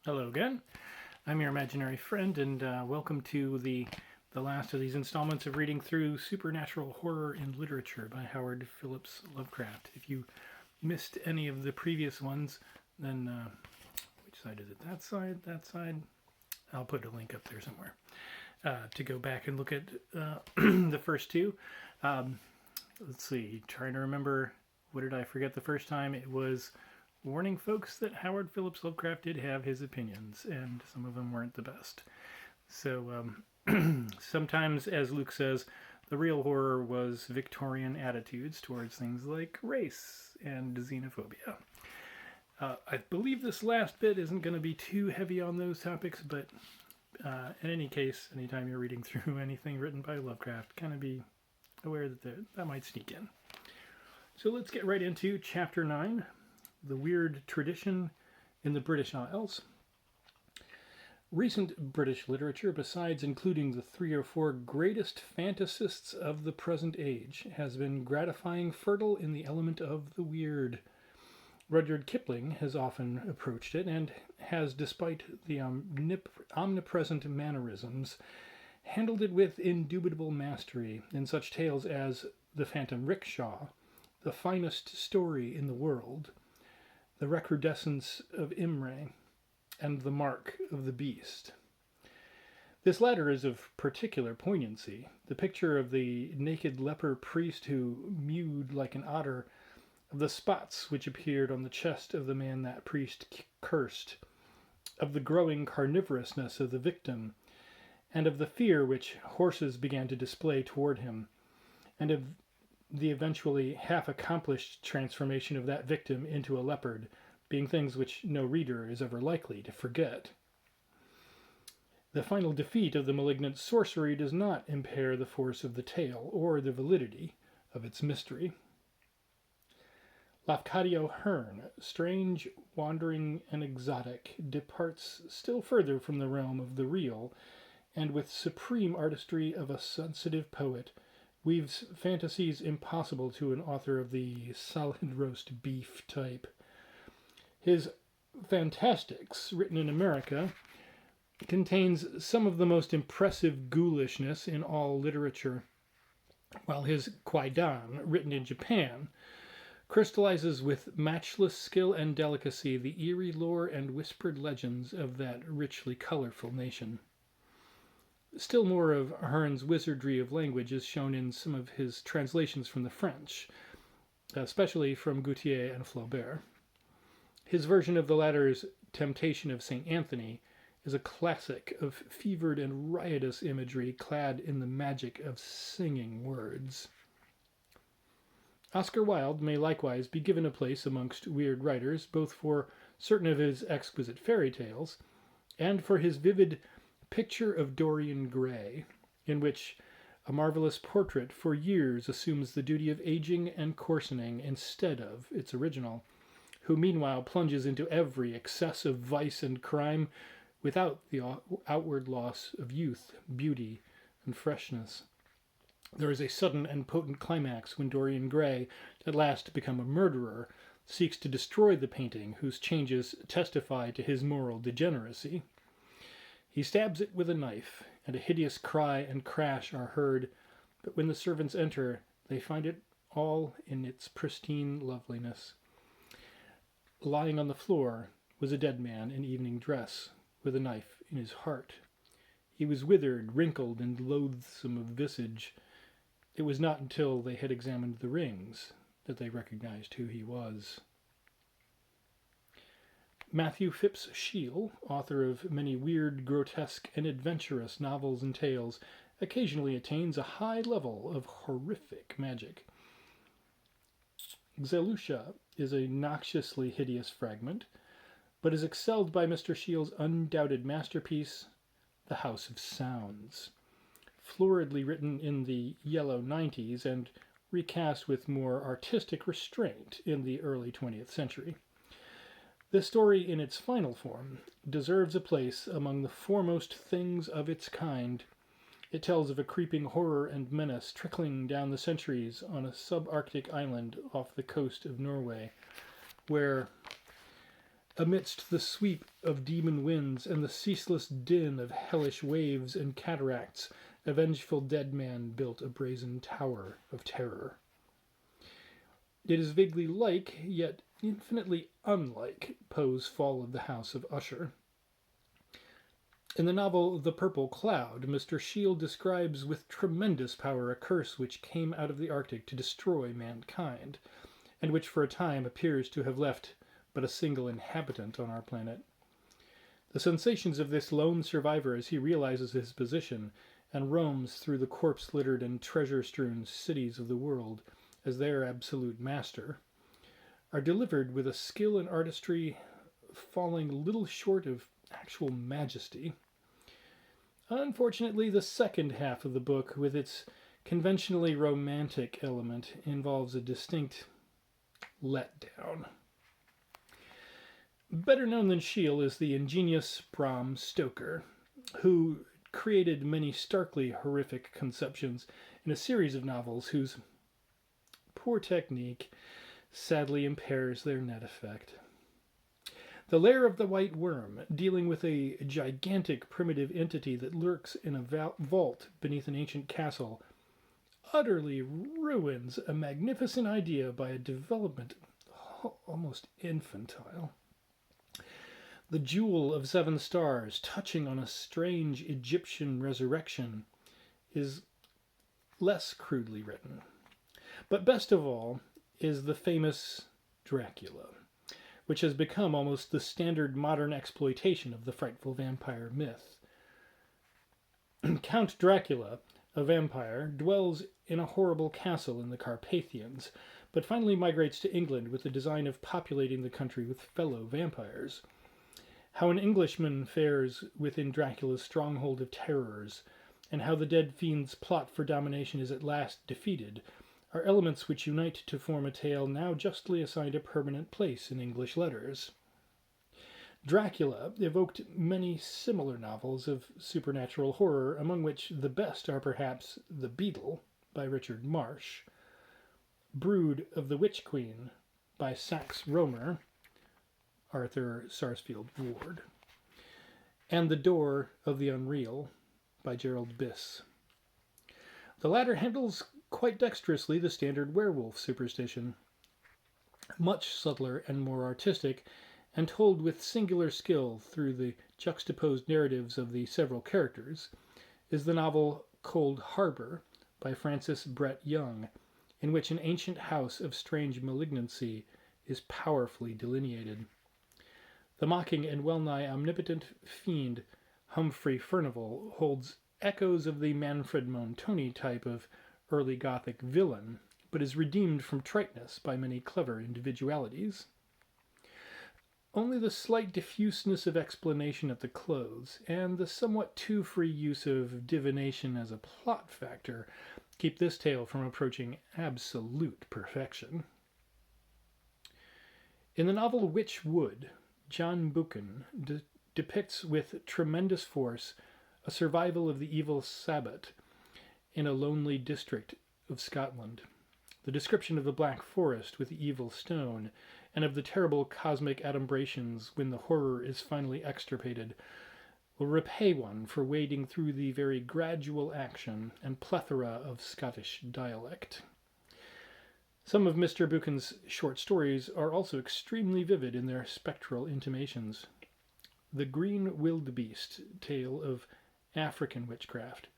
Hello again. I'm your imaginary friend, and welcome to the last of these installments of reading through Supernatural Horror in Literature by Howard Phillips Lovecraft. If you missed any of the previous ones, then which side is it? That side? That side? I'll put a link up there somewhere to go back and look at the first two. Let's see. Trying to remember, what did I forget the first time? It was warning folks that Howard Phillips Lovecraft did have his opinions, and some of them weren't the best. So sometimes, as Luke says, the real horror was Victorian attitudes towards things like race and xenophobia. I believe this last bit isn't going to be too heavy on those topics, but in any case, anytime you're reading through anything written by Lovecraft, kind of be aware that might sneak in. So let's get right into Chapter 9, The Weird Tradition in the British Isles. Recent British literature, besides including the 3 or 4 greatest fantasists of the present age, has been gratifying fertile in the element of the weird. Rudyard Kipling has often approached it, and has, despite the omnipresent mannerisms, handled it with indubitable mastery in such tales as The Phantom Rickshaw, The Finest Story in the World, The Recrudescence of Imray, and The Mark of the Beast. This latter is of particular poignancy. The picture of the naked leper priest who mewed like an otter, of the spots which appeared on the chest of the man that priest cursed, of the growing carnivorousness of the victim, and of the fear which horses began to display toward him, and of the eventually half-accomplished transformation of that victim into a leopard, being things which no reader is ever likely to forget. The final defeat of the malignant sorcery does not impair the force of the tale or the validity of its mystery. Lafcadio Hearn, strange, wandering, and exotic, departs still further from the realm of the real, and with supreme artistry of a sensitive poet, weaves fantasies impossible to an author of the solid roast beef type. His Fantastics, written in America, contains some of the most impressive ghoulishness in all literature, while his Kwaidan, written in Japan, crystallizes with matchless skill and delicacy the eerie lore and whispered legends of that richly colorful nation. Still more of Hearn's wizardry of language is shown in some of his translations from the French, especially from Gautier and Flaubert. His version of the latter's Temptation of St. Anthony is a classic of fevered and riotous imagery clad in the magic of singing words. Oscar Wilde may likewise be given a place amongst weird writers, both for certain of his exquisite fairy tales and for his vivid Picture of Dorian Gray, in which a marvelous portrait for years assumes the duty of aging and coarsening instead of its original, who meanwhile plunges into every excess of vice and crime without the outward loss of youth, beauty, and freshness. There is a sudden and potent climax when Dorian Gray, at last to become a murderer, seeks to destroy the painting whose changes testify to his moral degeneracy. He stabs it with a knife, and a hideous cry and crash are heard, but when the servants enter, they find it all in its pristine loveliness. Lying on the floor was a dead man in evening dress, with a knife in his heart. He was withered, wrinkled, and loathsome of visage. It was not until they had examined the rings that they recognized who he was. Matthew Phipps Shiel, author of many weird, grotesque, and adventurous novels and tales, occasionally attains a high level of horrific magic. Xélucha is a noxiously hideous fragment, but is excelled by Mr. Shiel's undoubted masterpiece, The House of Sounds, floridly written in the yellow 90s and recast with more artistic restraint in the early 20th century. This story, in its final form, deserves a place among the foremost things of its kind. It tells of a creeping horror and menace trickling down the centuries on a subarctic island off the coast of Norway, where Amidst the sweep of demon winds and the ceaseless din of hellish waves and cataracts, a vengeful dead man built a brazen tower of terror. It is vaguely like, yet infinitely unlike, Poe's Fall of the House of Usher. In the novel The Purple Cloud, Mr. Shiel describes with tremendous power a curse which came out of the Arctic to destroy mankind, and which for a time appears to have left but a single inhabitant on our planet. The sensations of this lone survivor as he realizes his position and roams through the corpse-littered and treasure-strewn cities of the world as their absolute master are delivered with a skill and artistry falling little short of actual majesty. Unfortunately, the second half of the book, with its conventionally romantic element, involves a distinct letdown. Better known than Shiel is the ingenious Bram Stoker, who created many starkly horrific conceptions in a series of novels whose poor technique sadly impairs their net effect. The Lair of the White Worm, dealing with a gigantic primitive entity that lurks in a vault beneath an ancient castle, utterly ruins a magnificent idea by a development almost infantile. The Jewel of Seven Stars, touching on a strange Egyptian resurrection, is less crudely written. But best of all is the famous Dracula, which has become almost the standard modern exploitation of the frightful vampire myth. Count Dracula, a vampire, dwells in a horrible castle in the Carpathians, but finally migrates to England with the design of populating the country with fellow vampires. How an Englishman fares within Dracula's stronghold of terrors, and how the dead fiend's plot for domination is at last defeated, are elements which unite to form a tale now justly assigned a permanent place in English letters. Dracula evoked many similar novels of supernatural horror, among which the best are perhaps The Beetle by Richard Marsh, Brood of the Witch Queen by Saxe Rohmer, Arthur Sarsfield Ward, and The Door of the Unreal by Gerald Biss. The latter handles quite dexterously the standard werewolf superstition. Much subtler and more artistic, and told with singular skill through the juxtaposed narratives of the several characters, is the novel Cold Harbour by Francis Brett Young, in which an ancient house of strange malignancy is powerfully delineated. The mocking and well-nigh omnipotent fiend Humphrey Furnival holds echoes of the Manfred Montoni type of early Gothic villain, but is redeemed from triteness by many clever individualities. Only the slight diffuseness of explanation at the close, and the somewhat too free use of divination as a plot factor, keep this tale from approaching absolute perfection. In the novel Witch Wood, John Buchan depicts with tremendous force a survival of the evil Sabbat in a lonely district of Scotland. The description of the Black Forest with the evil stone, and of the terrible cosmic adumbrations when the horror is finally extirpated, will repay one for wading through the very gradual action and plethora of Scottish dialect. Some of Mr. Buchan's short stories are also extremely vivid in their spectral intimations. The Green Wildebeest tale of African witchcraft,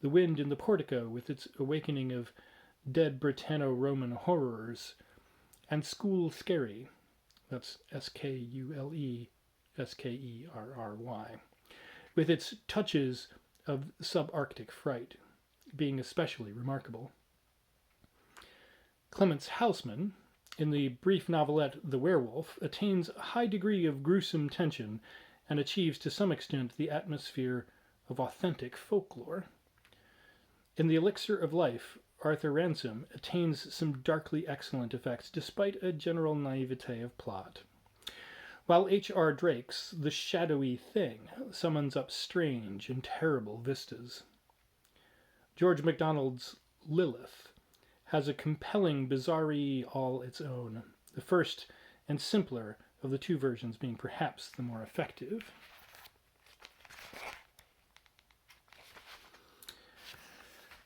The Wind in the Portico with its awakening of dead Britanno-Roman horrors, and Skule Skerry, that's Skule Skerry, with its touches of subarctic fright, being especially remarkable. Clemence Housman, in the brief novelette The Werewolf, attains a high degree of gruesome tension and achieves to some extent the atmosphere of authentic folklore. In The Elixir of Life, Arthur Ransome attains some darkly excellent effects despite a general naivete of plot, while H.R. Drake's The Shadowy Thing summons up strange and terrible vistas. George MacDonald's Lilith has a compelling bizarrerie all its own, the first and simpler of the two versions being perhaps the more effective.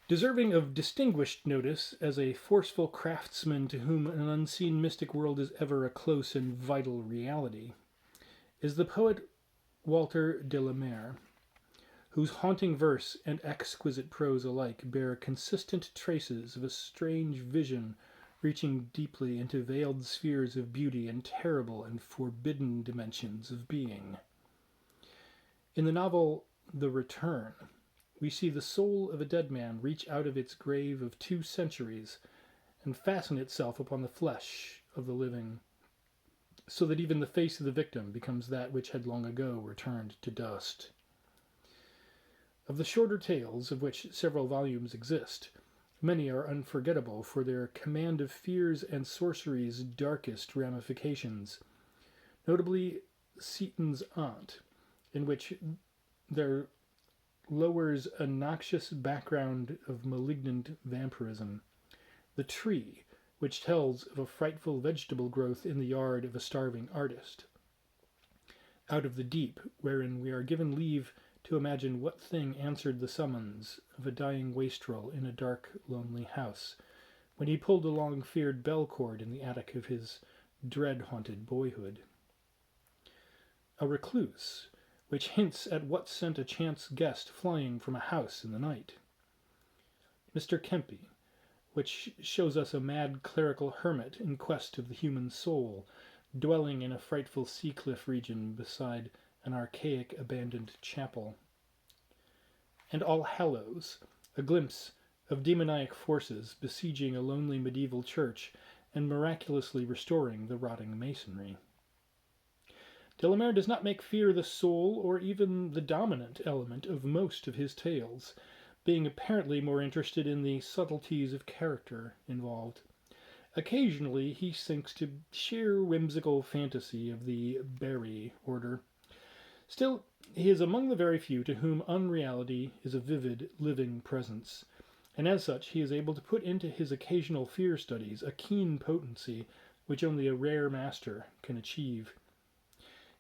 Deserving of distinguished notice as a forceful craftsman to whom an unseen mystic world is ever a close and vital reality, is the poet Walter de la Mare, whose haunting verse and exquisite prose alike bear consistent traces of a strange vision reaching deeply into veiled spheres of beauty and terrible and forbidden dimensions of being. In the novel The Return, we see the soul of a dead man reach out of its grave of 2 centuries and fasten itself upon the flesh of the living, so that even the face of the victim becomes that which had long ago returned to dust. Of the shorter tales, of which several volumes exist, many are unforgettable for their command of fears and sorcery's darkest ramifications, notably Seaton's Aunt, in which there lowers a noxious background of malignant vampirism, The Tree, which tells of a frightful vegetable growth in the yard of a starving artist, Out of the Deep, wherein we are given leave to imagine what thing answered the summons of a dying wastrel in a dark, lonely house, when he pulled a long-feared bell cord in the attic of his dread-haunted boyhood. A Recluse, which hints at what sent a chance guest flying from a house in the night. Mr. Kempy, which shows us a mad clerical hermit in quest of the human soul, dwelling in a frightful sea-cliff region beside an archaic abandoned chapel. And All Hallows, a glimpse of demoniac forces besieging a lonely medieval church and miraculously restoring the rotting masonry. De la Mare does not make fear the sole or even the dominant element of most of his tales, being apparently more interested in the subtleties of character involved. Occasionally he sinks to sheer whimsical fantasy of the Barry order. Still, he is among the very few to whom unreality is a vivid, living presence, and as such he is able to put into his occasional fear studies a keen potency which only a rare master can achieve.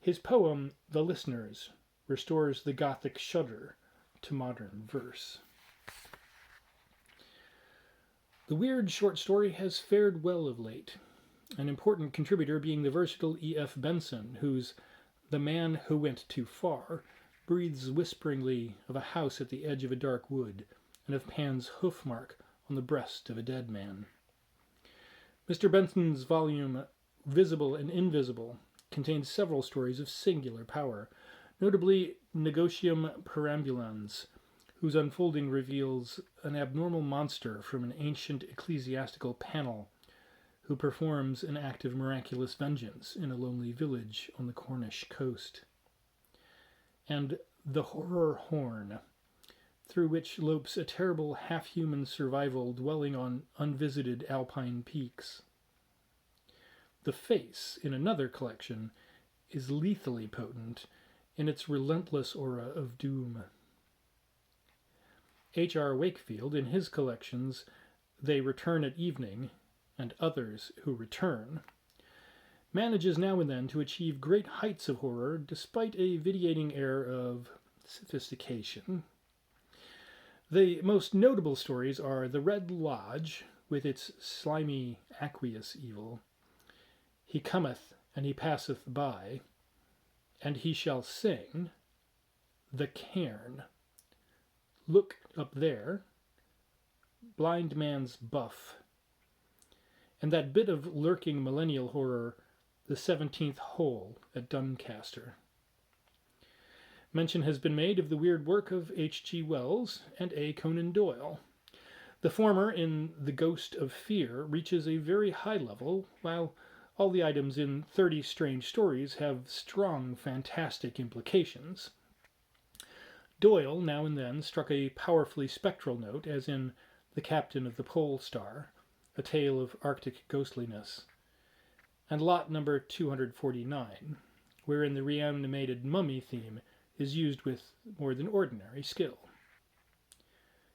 His poem, The Listeners, restores the Gothic shudder to modern verse. The weird short story has fared well of late, an important contributor being the versatile E.F. Benson, whose The Man Who Went Too Far breathes whisperingly of a house at the edge of a dark wood, and of Pan's hoof mark on the breast of a dead man. Mr. Benson's volume Visible and Invisible contains several stories of singular power, notably Negotium Perambulans, whose unfolding reveals an abnormal monster from an ancient ecclesiastical panel who performs an act of miraculous vengeance in a lonely village on the Cornish coast. And The Horror Horn, through which lopes a terrible half-human survival dwelling on unvisited alpine peaks. The Face, in another collection, is lethally potent in its relentless aura of doom. H.R. Wakefield, in his collections They Return at Evening and Others Who Return, manages now and then to achieve great heights of horror despite a vitiating air of sophistication. The most notable stories are The Red Lodge, with its slimy, aqueous evil, He Cometh and He Passeth By, and He Shall Sing, The Cairn, Look Up There, Blind Man's Buff, and that bit of lurking millennial horror, The 17th Hole at Doncaster. Mention has been made of the weird work of H.G. Wells and A. Conan Doyle. The former, in The Ghost of Fear, reaches a very high level, while all the items in 30 Strange Stories have strong fantastic implications. Doyle now and then struck a powerfully spectral note, as in The Captain of the Pole Star, a tale of Arctic ghostliness, and Lot number 249, wherein the reanimated mummy theme is used with more than ordinary skill.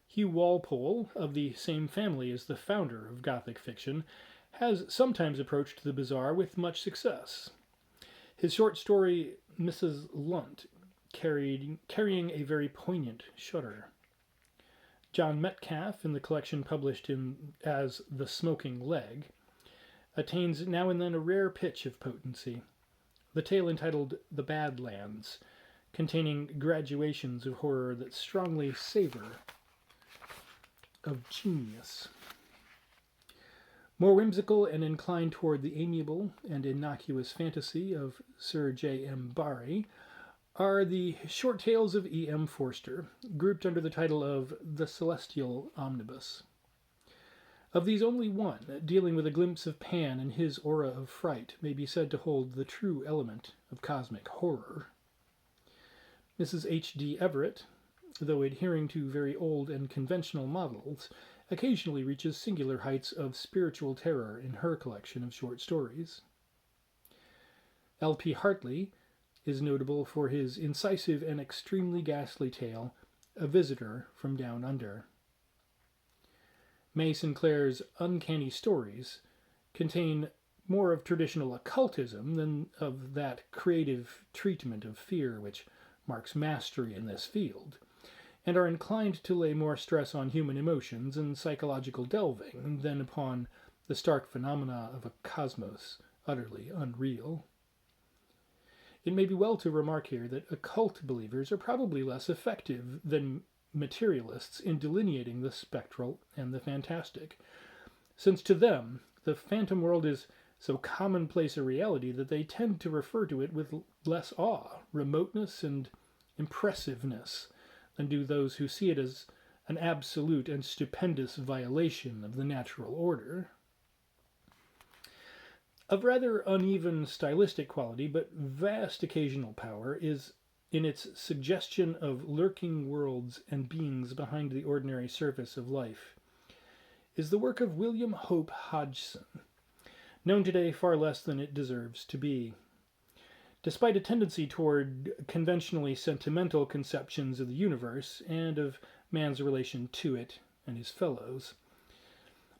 Hugh Walpole, of the same family as the founder of Gothic fiction, has sometimes approached the bizarre with much success. His short story, Mrs. Lunt, carrying a very poignant shudder. John Metcalfe, in the collection published as The Smoking Leg, attains now and then a rare pitch of potency. The tale entitled The Badlands, containing graduations of horror that strongly savor of genius. More whimsical and inclined toward the amiable and innocuous fantasy of Sir J. M. Barrie are the short tales of E. M. Forster, grouped under the title of The Celestial Omnibus. Of these, only one, dealing with a glimpse of Pan and his aura of fright, may be said to hold the true element of cosmic horror. Mrs. H. D. Everett, though adhering to very old and conventional models, occasionally reaches singular heights of spiritual terror in her collection of short stories. L. P. Hartley is notable for his incisive and extremely ghastly tale, A Visitor from Down Under. May Sinclair's Uncanny Stories contain more of traditional occultism than of that creative treatment of fear which marks mastery in this field, and are inclined to lay more stress on human emotions and psychological delving than upon the stark phenomena of a cosmos utterly unreal. It may be well to remark here that occult believers are probably less effective than materialists in delineating the spectral and the fantastic, since to them the phantom world is so commonplace a reality that they tend to refer to it with less awe, remoteness, and impressiveness than do those who see it as an absolute and stupendous violation of the natural order. Of rather uneven stylistic quality, but vast occasional power, is in its suggestion of lurking worlds and beings behind the ordinary surface of life, is the work of William Hope Hodgson, known today far less than it deserves to be. Despite a tendency toward conventionally sentimental conceptions of the universe and of man's relation to it and his fellows,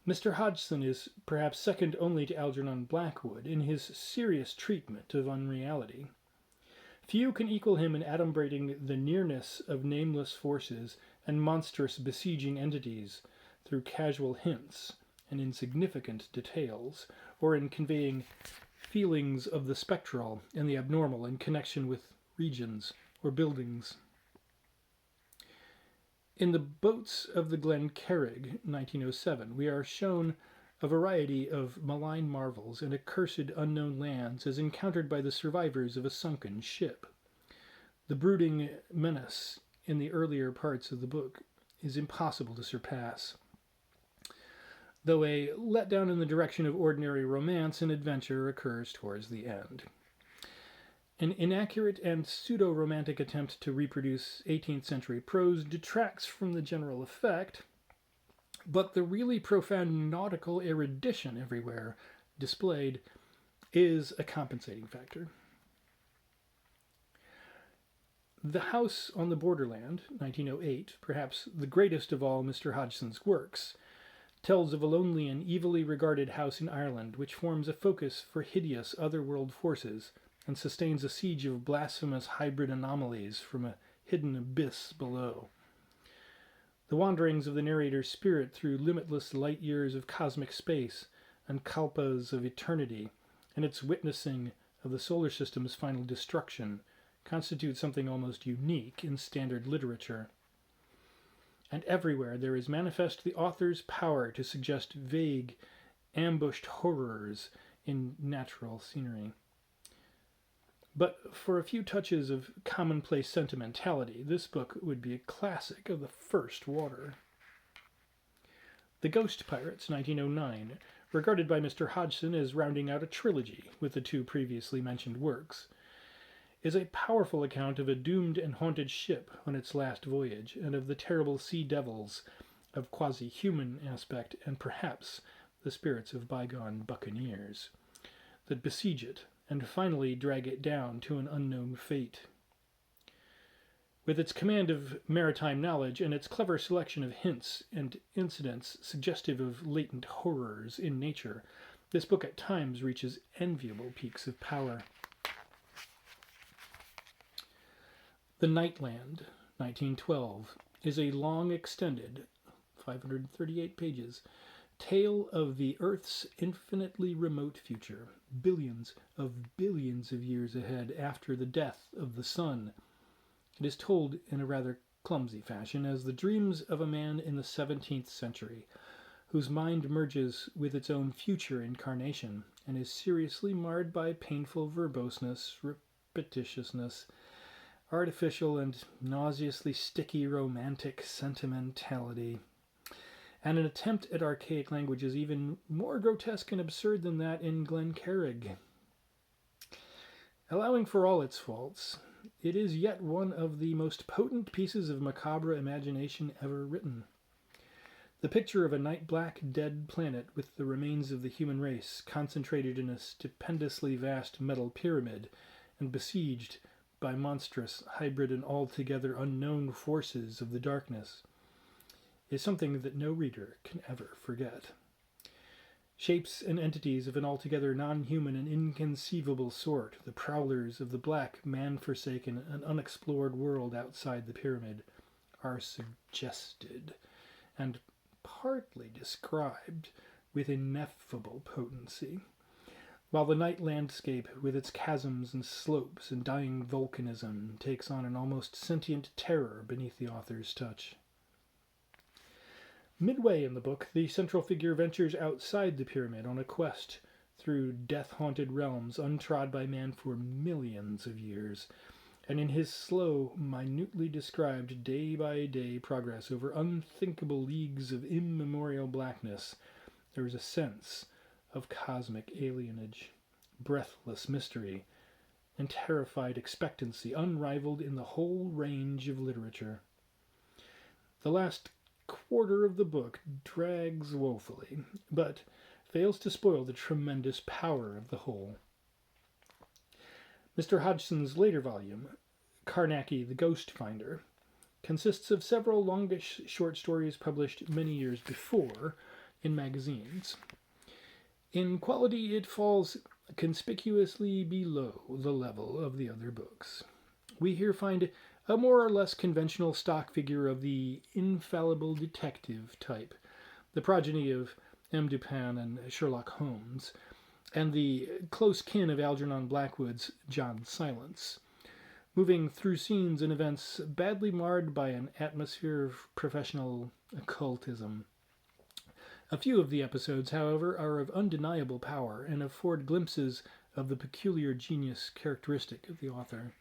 Mr. Hodgson is perhaps second only to Algernon Blackwood in his serious treatment of unreality. Few can equal him in adumbrating the nearness of nameless forces and monstrous besieging entities through casual hints and insignificant details, or in conveying feelings of the spectral and the abnormal in connection with regions or buildings. In The Boats of the Glen Carrig, 1907, we are shown a variety of malign marvels and accursed unknown lands as encountered by the survivors of a sunken ship. The brooding menace in the earlier parts of the book is impossible to surpass, though a letdown in the direction of ordinary romance and adventure occurs towards the end. An inaccurate and pseudo-romantic attempt to reproduce 18th century prose detracts from the general effect, but the really profound nautical erudition everywhere displayed is a compensating factor. The House on the Borderland, 1908, perhaps the greatest of all Mr. Hodgson's works, tells of a lonely and evilly regarded house in Ireland which forms a focus for hideous otherworld forces and sustains a siege of blasphemous hybrid anomalies from a hidden abyss below. The wanderings of the narrator's spirit through limitless light years of cosmic space and kalpas of eternity, and its witnessing of the solar system's final destruction, constitute something almost unique in standard literature. And everywhere there is manifest the author's power to suggest vague, ambushed horrors in natural scenery. But for a few touches of commonplace sentimentality, this book would be a classic of the first water. The Ghost Pirates, 1909, regarded by Mr. Hodgson as rounding out a trilogy with the two previously mentioned works, is a powerful account of a doomed and haunted ship on its last voyage, and of the terrible sea devils of quasi-human aspect, and perhaps the spirits of bygone buccaneers, that besiege it, and finally drag it down to an unknown fate. With its command of maritime knowledge and its clever selection of hints and incidents suggestive of latent horrors in nature, this book at times reaches enviable peaks of power. The Nightland, 1912, is a long extended, 538 pages, tale of the Earth's infinitely remote future, billions of years ahead after the death of the sun. It is told in a rather clumsy fashion as the dreams of a man in the 17th century, whose mind merges with its own future incarnation and is seriously marred by painful verboseness, repetitiousness, artificial and nauseously sticky romantic sentimentality, and an attempt at archaic language is even more grotesque and absurd than that in Glencarrig. Allowing for all its faults, it is yet one of the most potent pieces of macabre imagination ever written. The picture of a night-black dead planet with the remains of the human race concentrated in a stupendously vast metal pyramid and besieged by monstrous, hybrid, and altogether unknown forces of the darkness is something that no reader can ever forget. Shapes and entities of an altogether non-human and inconceivable sort, the prowlers of the black, man-forsaken, and unexplored world outside the pyramid, are suggested and partly described with ineffable potency, while the night landscape, with its chasms and slopes and dying volcanism, takes on an almost sentient terror beneath the author's touch. Midway in the book, the central figure ventures outside the pyramid on a quest through death-haunted realms untrod by man for millions of years, and in his slow, minutely described day-by-day progress over unthinkable leagues of immemorial blackness, there is a sense of cosmic alienage, breathless mystery, and terrified expectancy unrivaled in the whole range of literature. The last quarter of the book drags woefully, but fails to spoil the tremendous power of the whole. Mr. Hodgson's later volume, Carnacki the Ghost Finder, consists of several longish short stories published many years before in magazines. In quality, it falls conspicuously below the level of the other books. We here find a more or less conventional stock figure of the infallible detective type, the progeny of M. Dupin and Sherlock Holmes, and the close kin of Algernon Blackwood's John Silence, moving through scenes and events badly marred by an atmosphere of professional occultism. A few of the episodes, however, are of undeniable power and afford glimpses of the peculiar genius characteristic of the author.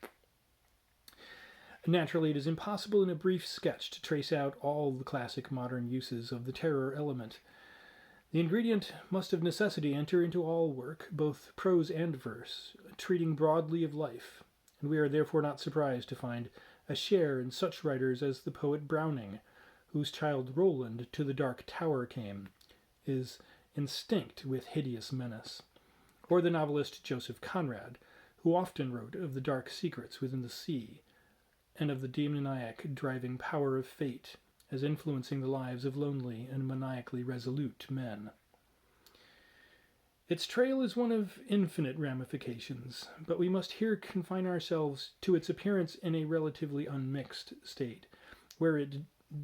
Naturally, it is impossible in a brief sketch to trace out all the classic modern uses of the terror element. The ingredient must of necessity enter into all work, both prose and verse, treating broadly of life, and we are therefore not surprised to find a share in such writers as the poet Browning, whose child Roland to the dark tower came, is instinct with hideous menace, or the novelist Joseph Conrad, who often wrote of the dark secrets within the sea, and of the demoniac driving power of fate as influencing the lives of lonely and maniacally resolute men. Its trail is one of infinite ramifications, but we must here confine ourselves to its appearance in a relatively unmixed state, where it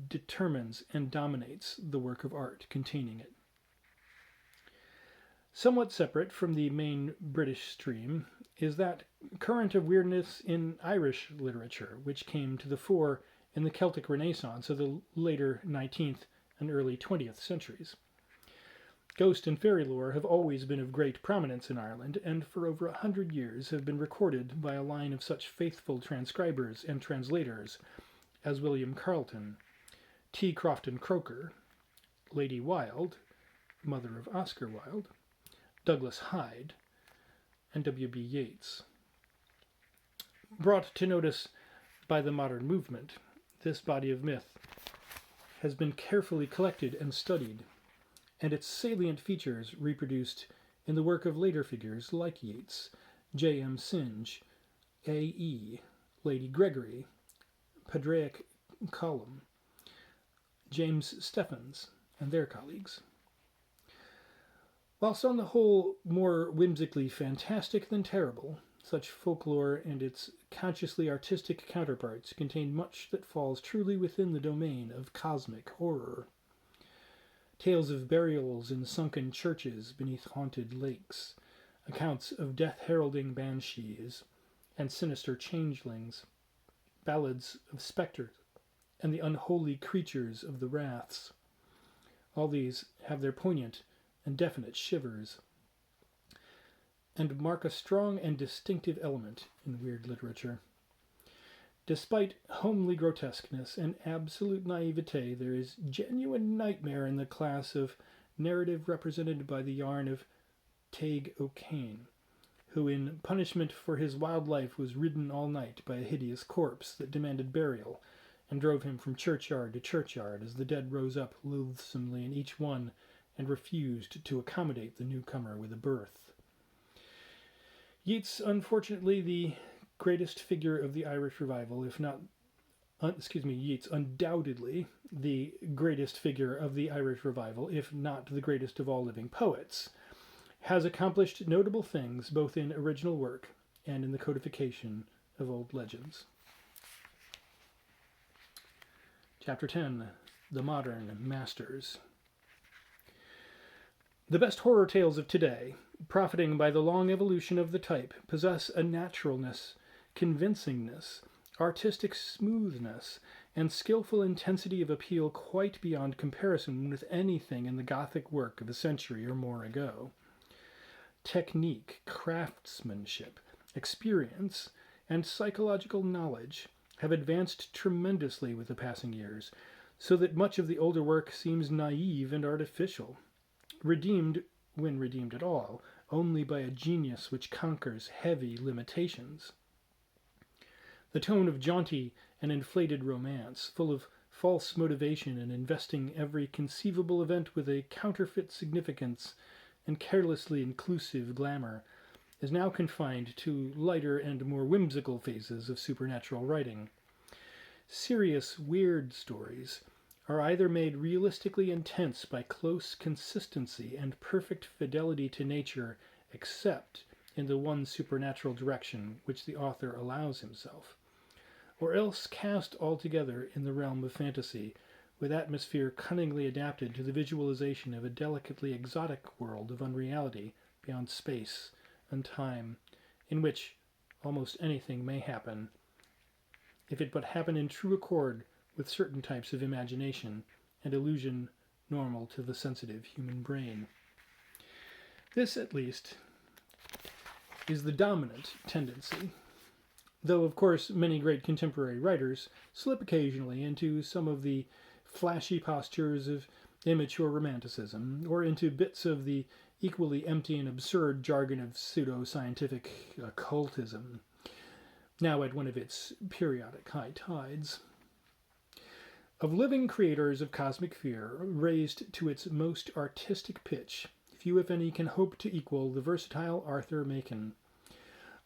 determines and dominates the work of art containing it. Somewhat separate from the main British stream is that current of weirdness in Irish literature, which came to the fore in the Celtic Renaissance of the later 19th and early 20th centuries. Ghost and fairy lore have always been of great prominence in Ireland, and for over 100 years have been recorded by a line of such faithful transcribers and translators as William Carleton, T. Crofton Croker, Lady Wilde, mother of Oscar Wilde, Douglas Hyde, and W.B. Yeats. Brought to notice by the modern movement, this body of myth has been carefully collected and studied, and its salient features reproduced in the work of later figures like Yeats, J.M. Synge, A.E., Lady Gregory, Padraic Colum, James Stephens, and their colleagues. Whilst on the whole more whimsically fantastic than terrible, such folklore and its consciously artistic counterparts contain much that falls truly within the domain of cosmic horror. Tales of burials in sunken churches beneath haunted lakes, accounts of death-heralding banshees and sinister changelings, ballads of spectres and the unholy creatures of the raths. All these have their poignant and definite shivers, and mark a strong and distinctive element in weird literature. Despite homely grotesqueness and absolute naivete, there is genuine nightmare in the class of narrative represented by the yarn of Teig O'Kane, who in punishment for his wild life was ridden all night by a hideous corpse that demanded burial, and drove him from churchyard to churchyard as the dead rose up loathsomely in each one and refused to accommodate the newcomer with a berth. Yeats, unfortunately, the greatest figure of the Irish revival, if not, Yeats, undoubtedly the greatest figure of the Irish revival, if not the greatest of all living poets, has accomplished notable things both in original work and in the codification of old legends. Chapter 10, The Modern Masters. The best horror tales of today, profiting by the long evolution of the type, possess a naturalness, convincingness, artistic smoothness, and skillful intensity of appeal quite beyond comparison with anything in the Gothic work of a century or more ago. Technique, craftsmanship, experience, and psychological knowledge have advanced tremendously with the passing years, so that much of the older work seems naive and artificial, redeemed, when redeemed at all, only by a genius which conquers heavy limitations. The tone of jaunty and inflated romance, full of false motivation and investing every conceivable event with a counterfeit significance and carelessly inclusive glamour, is now confined to lighter and more whimsical phases of supernatural writing. Serious, weird stories are either made realistically intense by close consistency and perfect fidelity to nature, except in the one supernatural direction which the author allows himself, or else cast altogether in the realm of fantasy, with atmosphere cunningly adapted to the visualization of a delicately exotic world of unreality beyond space and time, in which almost anything may happen, if it but happen in true accord with certain types of imagination and illusion normal to the sensitive human brain. This, at least, is the dominant tendency, though, of course, many great contemporary writers slip occasionally into some of the flashy postures of immature romanticism, or into bits of the equally empty and absurd jargon of pseudo-scientific occultism, now at one of its periodic high tides. Of living creators of cosmic fear, raised to its most artistic pitch, few, if any, can hope to equal the versatile Arthur Machen,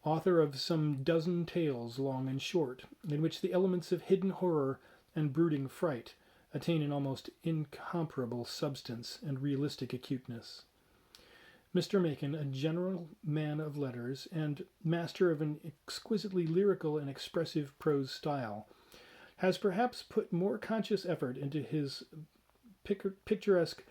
author of some dozen tales, long and short, in which the elements of hidden horror and brooding fright attain an almost incomparable substance and realistic acuteness. Mr. Machen, a general man of letters and master of an exquisitely lyrical and expressive prose style, has perhaps put more conscious effort into his picturesque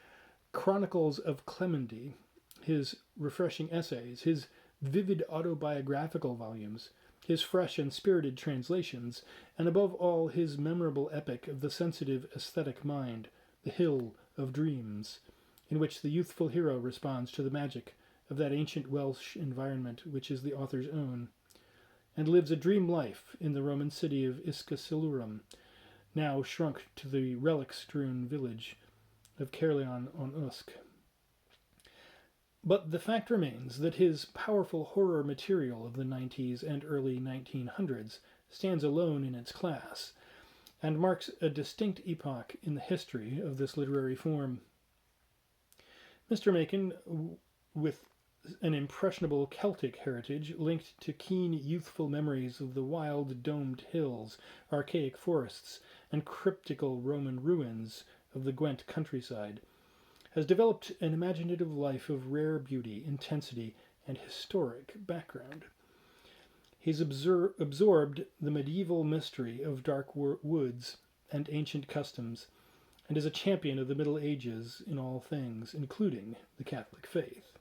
Chronicles of Clemence, his refreshing essays, his vivid autobiographical volumes, his fresh and spirited translations, and above all his memorable epic of the sensitive aesthetic mind, The Hill of Dreams, in which the youthful hero responds to the magic of that ancient Welsh environment which is the author's own, and lives a dream life in the Roman city of Iscasilurum, now shrunk to the relic-strewn village of Caerleon-on-Usk. But the fact remains that his powerful horror material of the 90s and early 1900s stands alone in its class, and marks a distinct epoch in the history of this literary form. Mr. Machen, with an impressionable Celtic heritage linked to keen youthful memories of the wild domed hills, archaic forests, and cryptical Roman ruins of the Gwent countryside, has developed an imaginative life of rare beauty, intensity, and historic background. He's absorbed the medieval mystery of dark woods and ancient customs, and is a champion of the Middle Ages in all things, including the Catholic faith.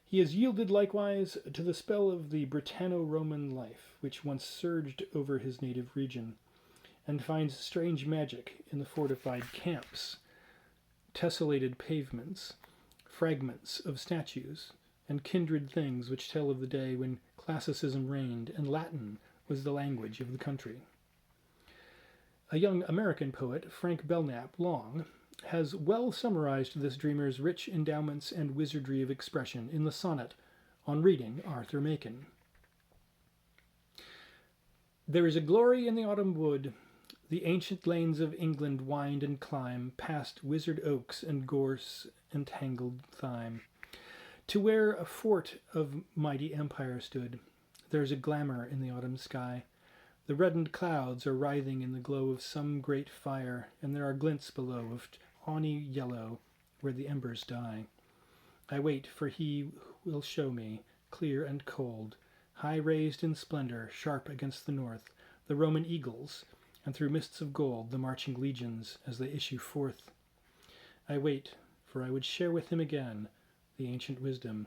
He has yielded likewise to the spell of the Britanno-Roman life, which once surged over his native region, and finds strange magic in the fortified camps, tessellated pavements, fragments of statues, and kindred things which tell of the day when classicism reigned and Latin was the language of the country. A young American poet, Frank Belknap Long, has well summarized this dreamer's rich endowments and wizardry of expression in the sonnet on reading Arthur Machen. There is a glory in the autumn wood. The ancient lanes of England wind and climb past wizard oaks and gorse and tangled thyme, to where a fort of mighty empire stood. There's a glamour in the autumn sky. The reddened clouds are writhing in the glow of some great fire, and there are glints below of tawny yellow where the embers die. I wait, for he will show me, clear and cold, high raised in splendor, sharp against the north, the Roman eagles, and through mists of gold the marching legions as they issue forth. I wait, for I would share with him again the ancient wisdom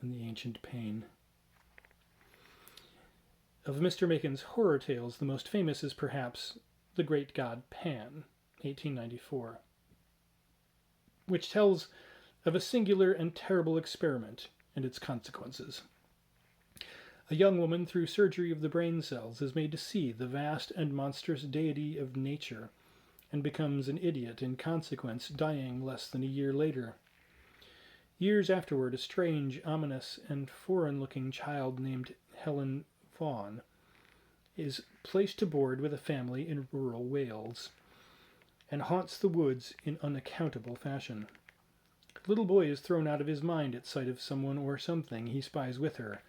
and the ancient pain. Of Mr. Macon's horror tales, the most famous is perhaps The Great God Pan, 1894, which tells of a singular and terrible experiment and its consequences. A young woman, through surgery of the brain cells, is made to see the vast and monstrous deity of nature, and becomes an idiot in consequence, dying less than a year later. Years afterward, a strange, ominous, and foreign-looking child named Helen Vaughan is placed to board with a family in rural Wales, and haunts the woods in unaccountable fashion. The little boy is thrown out of his mind at sight of someone or something he spies with her,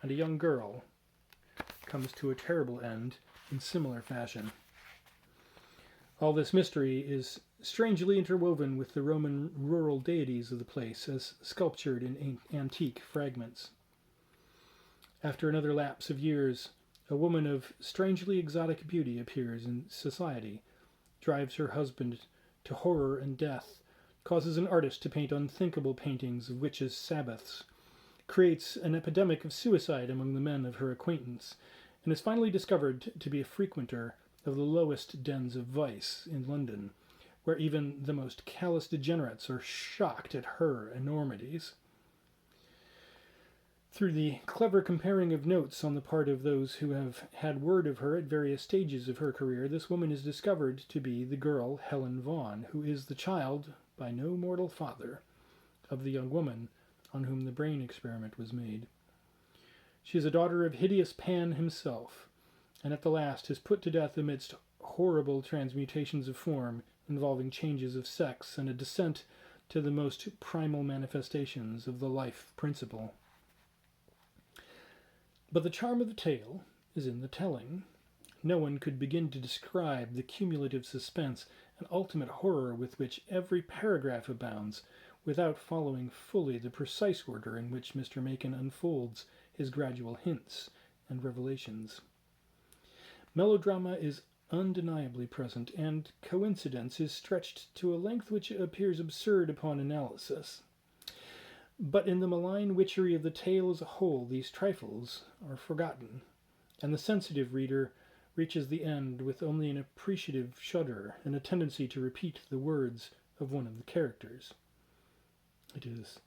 and a young girl comes to a terrible end in similar fashion. All this mystery is strangely interwoven with the Roman rural deities of the place, as sculptured in antique fragments. After another lapse of years, a woman of strangely exotic beauty appears in society, drives her husband to horror and death, causes an artist to paint unthinkable paintings of witches' sabbaths, creates an epidemic of suicide among the men of her acquaintance, and is finally discovered to be a frequenter of the lowest dens of vice in London, where even the most callous degenerates are shocked at her enormities. Through the clever comparing of notes on the part of those who have had word of her at various stages of her career, this woman is discovered to be the girl Helen Vaughan, who is the child, by no mortal father, of the young woman on whom the brain experiment was made. She is a daughter of hideous Pan himself, and at the last is put to death amidst horrible transmutations of form, involving changes of sex and a descent to the most primal manifestations of the life principle. But the charm of the tale is in the telling. No one could begin to describe the cumulative suspense and ultimate horror with which every paragraph abounds, without following fully the precise order in which Mr. Machen unfolds his gradual hints and revelations. Melodrama is undeniably present, and coincidence is stretched to a length which appears absurd upon analysis. But in the malign witchery of the tale as a whole, these trifles are forgotten, and the sensitive reader reaches the end with only an appreciative shudder and a tendency to repeat the words of one of the characters. It is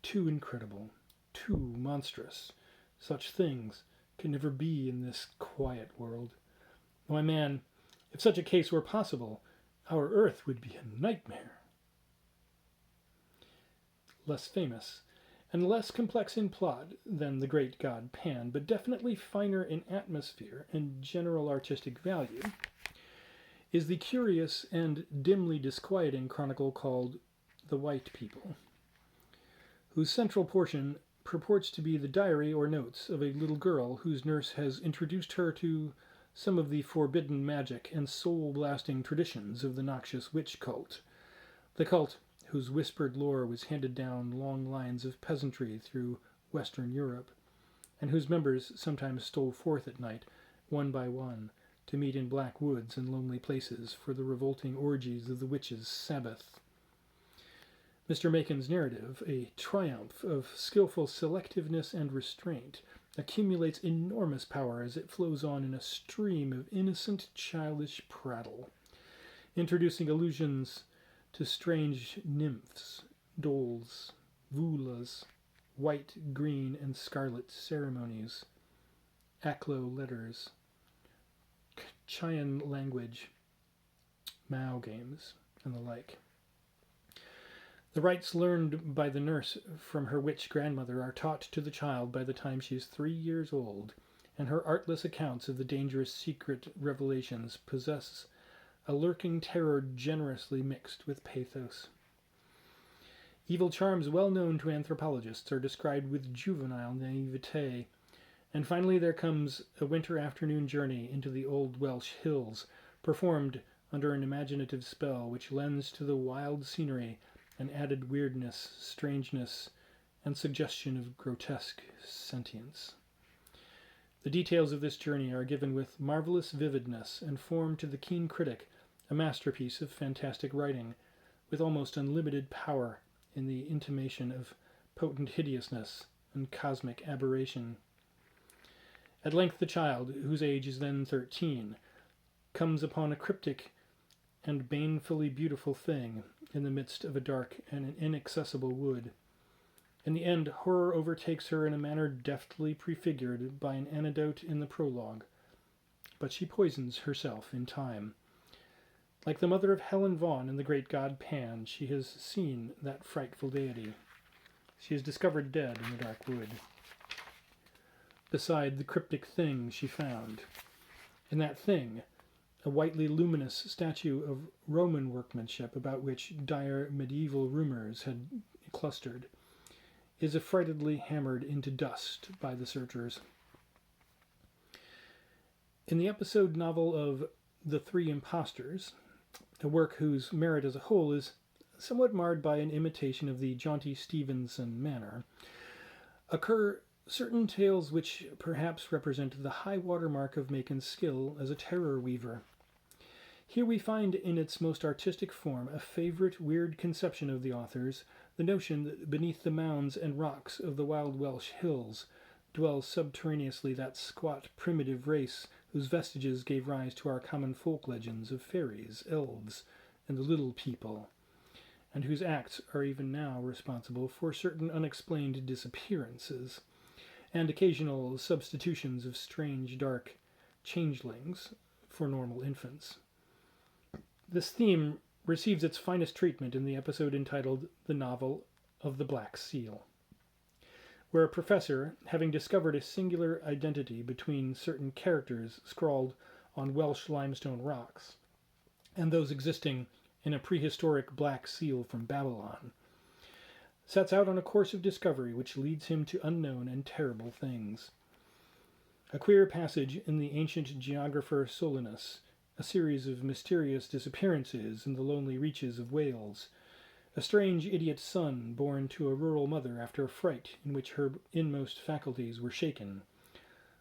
too incredible, too monstrous. Such things can never be in this quiet world. My man, if such a case were possible, our earth would be a nightmare. Less famous, and less complex in plot than the great god Pan, but definitely finer in atmosphere and general artistic value, is the curious and dimly disquieting chronicle called The White People, whose central portion purports to be the diary or notes of a little girl whose nurse has introduced her to some of the forbidden magic and soul-blasting traditions of the noxious witch cult, the cult whose whispered lore was handed down long lines of peasantry through Western Europe, and whose members sometimes stole forth at night, one by one, to meet in black woods and lonely places for the revolting orgies of the witches' Sabbath. Mr. Macon's narrative, a triumph of skillful selectiveness and restraint, accumulates enormous power as it flows on in a stream of innocent, childish prattle, introducing allusions to strange nymphs, dolls, vulas, white, green, and scarlet ceremonies, Aklo letters, Chian language, Mao games, and the like. The rites learned by the nurse from her witch grandmother are taught to the child by the time she is 3 years old, and her artless accounts of the dangerous secret revelations possess a lurking terror generously mixed with pathos. Evil charms well known to anthropologists are described with juvenile naivete, and finally there comes a winter afternoon journey into the old Welsh hills, performed under an imaginative spell which lends to the wild scenery an added weirdness, strangeness, and suggestion of grotesque sentience. The details of this journey are given with marvelous vividness and form to the keen critic a masterpiece of fantastic writing, with almost unlimited power in the intimation of potent hideousness and cosmic aberration. At length the child, whose age is then 13, comes upon a cryptic and banefully beautiful thing in the midst of a dark and inaccessible wood. In the end, horror overtakes her in a manner deftly prefigured by an anecdote in the prologue, but she poisons herself in time. Like the mother of Helen Vaughan and the great god Pan, she has seen that frightful deity. She is discovered dead in the dark wood, beside the cryptic thing she found. In that thing, a whitely luminous statue of Roman workmanship about which dire medieval rumours had clustered, is affrightedly hammered into dust by the searchers. In the episode novel of The Three Impostors, a work whose merit as a whole is somewhat marred by an imitation of the jaunty Stevenson manner, occur certain tales which perhaps represent the high water mark of Macon's skill as a terror weaver. Here we find in its most artistic form a favourite weird conception of the author's, the notion that beneath the mounds and rocks of the wild Welsh hills dwells subterraneously that squat primitive race whose vestiges gave rise to our common folk legends of fairies, elves, and the little people, and whose acts are even now responsible for certain unexplained disappearances, and occasional substitutions of strange dark changelings for normal infants. This theme receives its finest treatment in the episode entitled The Novel of the Black Seal, where a professor, having discovered a singular identity between certain characters scrawled on Welsh limestone rocks and those existing in a prehistoric black seal from Babylon, sets out on a course of discovery which leads him to unknown and terrible things. A queer passage in the ancient geographer Solinus, a series of mysterious disappearances in the lonely reaches of Wales, a strange idiot son born to a rural mother after a fright in which her inmost faculties were shaken.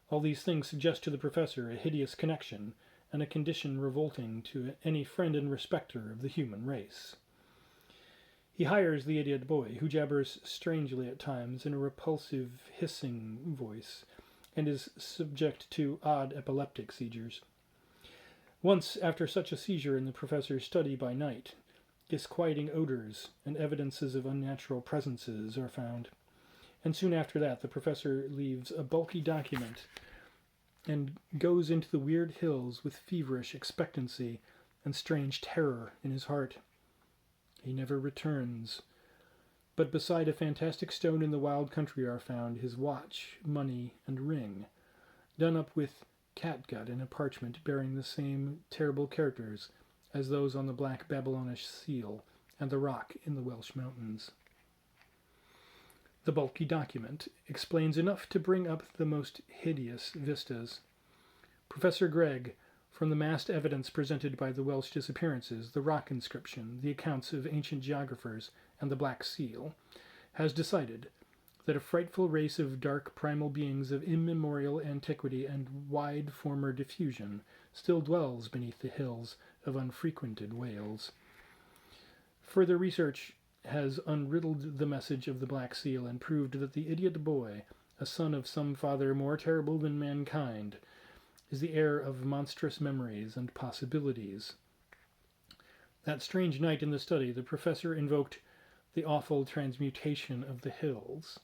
All these things suggest to the professor a hideous connection and a condition revolting to any friend and respecter of the human race. He hires the idiot boy, who jabbers strangely at times in a repulsive hissing voice, and is subject to odd epileptic seizures. Once, after such a seizure in the professor's study by night, disquieting odors and evidences of unnatural presences are found, and soon after that the professor leaves a bulky document and goes into the weird hills with feverish expectancy and strange terror in his heart. He never returns, but beside a fantastic stone in the wild country are found his watch, money, and ring, done up with catgut in a parchment bearing the same terrible characters as those on the black Babylonish seal and the rock in the Welsh mountains. The bulky document explains enough to bring up the most hideous vistas. Professor Gregg, from the massed evidence presented by the Welsh disappearances, the rock inscription, the accounts of ancient geographers, and the black seal, has decided that a frightful race of dark primal beings of immemorial antiquity and wide former diffusion still dwells beneath the hills of unfrequented Wales. Further research has unriddled the message of the Black Seal and proved that the idiot boy, a son of some father more terrible than mankind, is the heir of monstrous memories and possibilities. That strange night in the study, the professor invoked the awful transmutation of the hills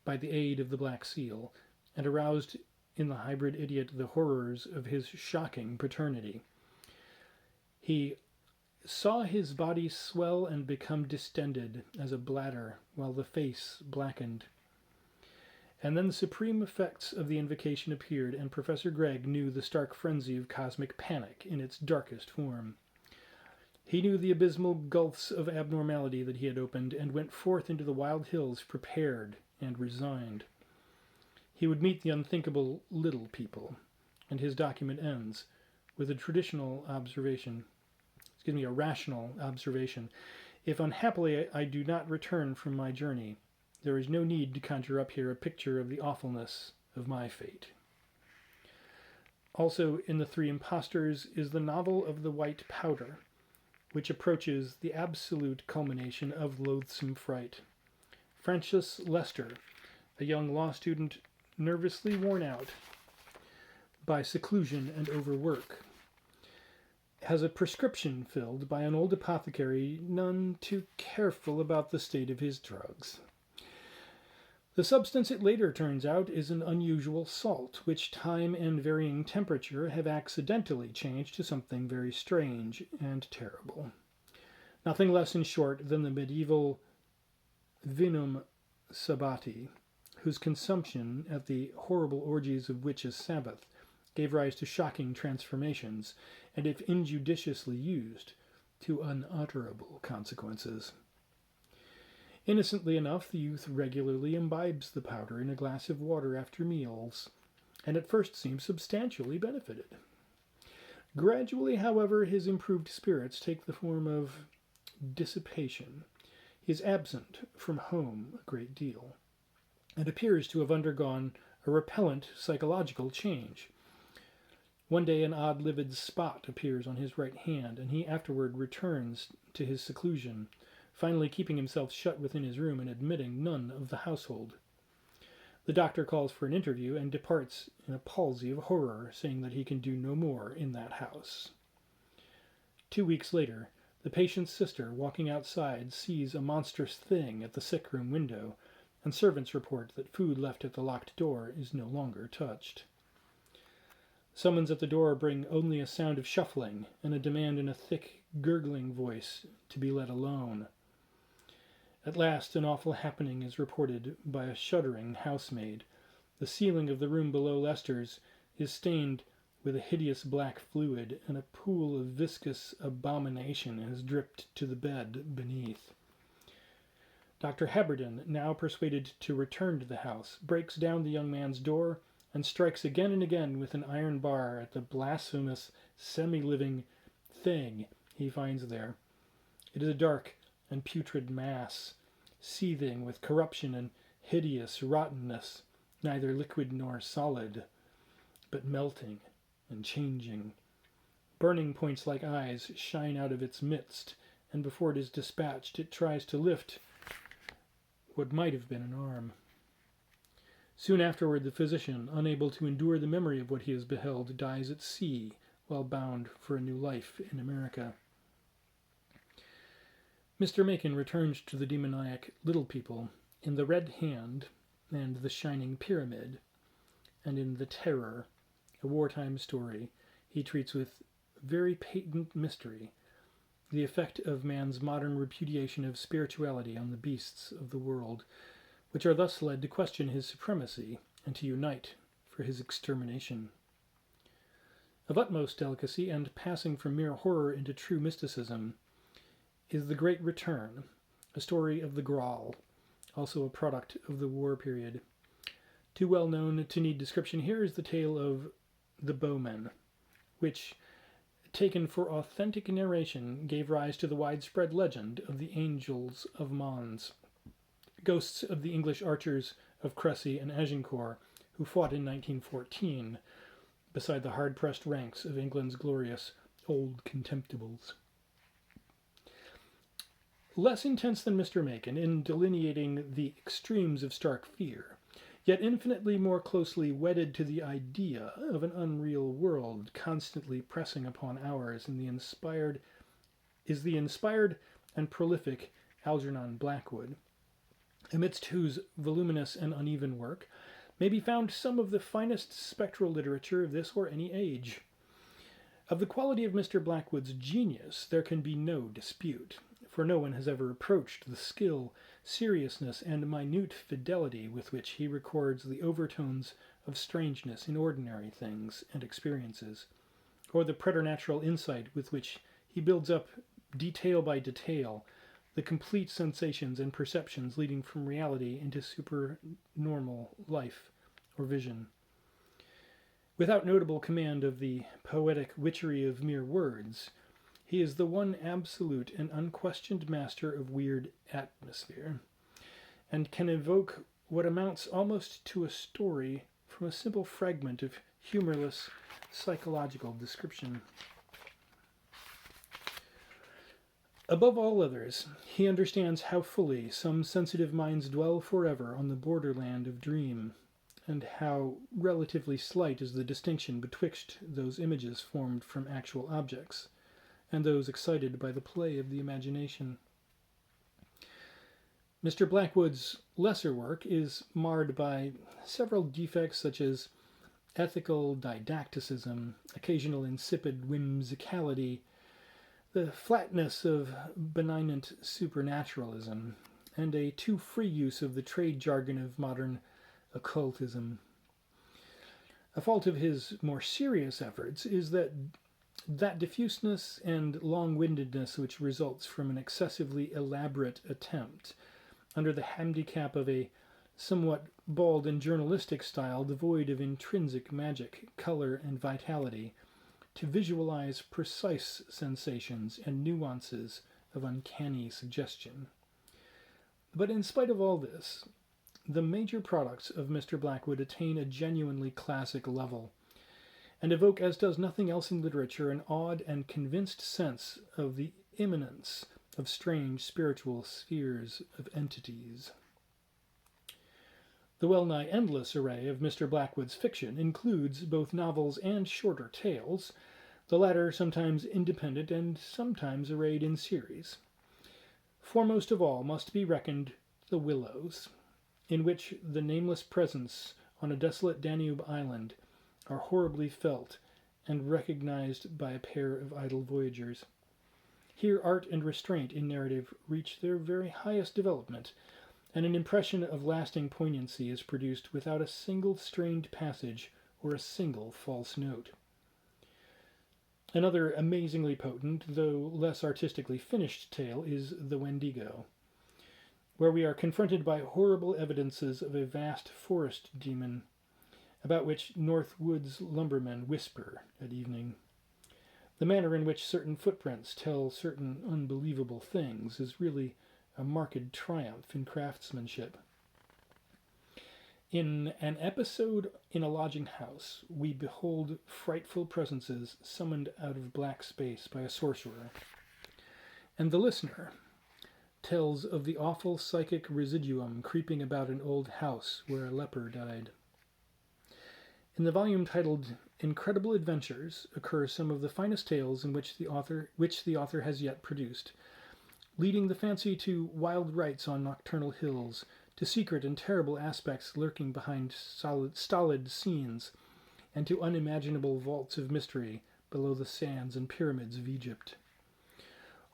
by the aid of the Black Seal, and aroused in the hybrid idiot the horrors of his shocking paternity. He saw his body swell and become distended as a bladder, while the face blackened. And then the supreme effects of the invocation appeared, and Professor Gregg knew the stark frenzy of cosmic panic in its darkest form. He knew the abysmal gulfs of abnormality that he had opened, and went forth into the wild hills prepared and resigned. He would meet the unthinkable little people, and his document ends with a rational observation. If unhappily I do not return from my journey, there is no need to conjure up here a picture of the awfulness of my fate. Also in The Three Impostors is the novel of the white powder, which approaches the absolute culmination of loathsome fright. Francis Lester, a young law student nervously worn out by seclusion and overwork, has a prescription filled by an old apothecary none too careful about the state of his drugs. The substance, it later turns out, is an unusual salt, which time and varying temperature have accidentally changed to something very strange and terrible. Nothing less, in short, than the medieval vinum sabbati, whose consumption at the horrible orgies of witches' Sabbath gave rise to shocking transformations, and if injudiciously used, to unutterable consequences. Innocently enough, the youth regularly imbibes the powder in a glass of water after meals, and at first seems substantially benefited. Gradually, however, his improved spirits take the form of dissipation. He is absent from home a great deal, and appears to have undergone a repellent psychological change. One day an odd livid spot appears on his right hand, and he afterward returns to his seclusion, finally keeping himself shut within his room and admitting none of the household. The doctor calls for an interview and departs in a palsy of horror, saying that he can do no more in that house. 2 weeks later, the patient's sister, walking outside, sees a monstrous thing at the sick-room window, and servants report that food left at the locked door is no longer touched. Summons at the door bring only a sound of shuffling and a demand in a thick, gurgling voice to be let alone. At last, an awful happening is reported by a shuddering housemaid. The ceiling of the room below Lester's is stained with a hideous black fluid, and a pool of viscous abomination has dripped to the bed beneath. Dr. Heberden, now persuaded to return to the house, breaks down the young man's door and strikes again and again with an iron bar at the blasphemous, semi-living thing he finds there. It is a dark and putrid mass, seething with corruption and hideous rottenness, neither liquid nor solid, but melting and changing. Burning points like eyes shine out of its midst, and before it is dispatched, it tries to lift what might have been an arm. Soon afterward, the physician, unable to endure the memory of what he has beheld, dies at sea while bound for a new life in America. Mr. Macon returns to the demoniac little people in The Red Hand and The Shining Pyramid, and in The Terror, a wartime story, he treats with very patent mystery the effect of man's modern repudiation of spirituality on the beasts of the world, which are thus led to question his supremacy and to unite for his extermination. Of utmost delicacy, and passing from mere horror into true mysticism, is The Great Return, a story of the Graal, also a product of the war period. Too well known to need description here is the tale of the Bowmen, which, taken for authentic narration, gave rise to the widespread legend of the Angels of Mons, ghosts of the English archers of Cressy and Agincourt, who fought in 1914 beside the hard-pressed ranks of England's glorious Old Contemptibles. Less intense than Mr. Macon in delineating the extremes of stark fear, yet infinitely more closely wedded to the idea of an unreal world constantly pressing upon ours is the inspired and prolific Algernon Blackwood, amidst whose voluminous and uneven work may be found some of the finest spectral literature of this or any age. Of the quality of Mr. Blackwood's genius there can be no dispute, for no one has ever approached the skill, seriousness, and minute fidelity with which he records the overtones of strangeness in ordinary things and experiences, or the preternatural insight with which he builds up, detail by detail, the complete sensations and perceptions leading from reality into supernormal life or vision. Without notable command of the poetic witchery of mere words, he is the one absolute and unquestioned master of weird atmosphere, and can evoke what amounts almost to a story from a simple fragment of humorless psychological description. Above all others, he understands how fully some sensitive minds dwell forever on the borderland of dream, and how relatively slight is the distinction betwixt those images formed from actual objects and those excited by the play of the imagination. Mr. Blackwood's lesser work is marred by several defects such as ethical didacticism, occasional insipid whimsicality, the flatness of benignant supernaturalism, and a too free use of the trade jargon of modern occultism. A fault of his more serious efforts is that diffuseness and long-windedness which results from an excessively elaborate attempt, under the handicap of a somewhat bald and journalistic style devoid of intrinsic magic, color, and vitality, to visualize precise sensations and nuances of uncanny suggestion. But in spite of all this, the major products of Mr. Blackwood attain a genuinely classic level, and evoke, as does nothing else in literature, an awed and convinced sense of the immanence of strange spiritual spheres of entities. The well-nigh endless array of Mr. Blackwood's fiction includes both novels and shorter tales, the latter sometimes independent and sometimes arrayed in series. Foremost of all must be reckoned The Willows, in which the nameless presence on a desolate Danube island are horribly felt and recognized by a pair of idle voyagers. Here art and restraint in narrative reach their very highest development, and an impression of lasting poignancy is produced without a single strained passage or a single false note. Another amazingly potent, though less artistically finished tale is The Wendigo, where we are confronted by horrible evidences of a vast forest demon, about which North Woods lumbermen whisper at evening. The manner in which certain footprints tell certain unbelievable things is really a marked triumph in craftsmanship. In An Episode in a Lodging House, we behold frightful presences summoned out of black space by a sorcerer, and the listener tells of the awful psychic residuum creeping about an old house where a leper died. In the volume titled Incredible Adventures occur some of the finest tales in which the author has yet produced, leading the fancy to wild rites on nocturnal hills, to secret and terrible aspects lurking behind stolid scenes, and to unimaginable vaults of mystery below the sands and pyramids of Egypt.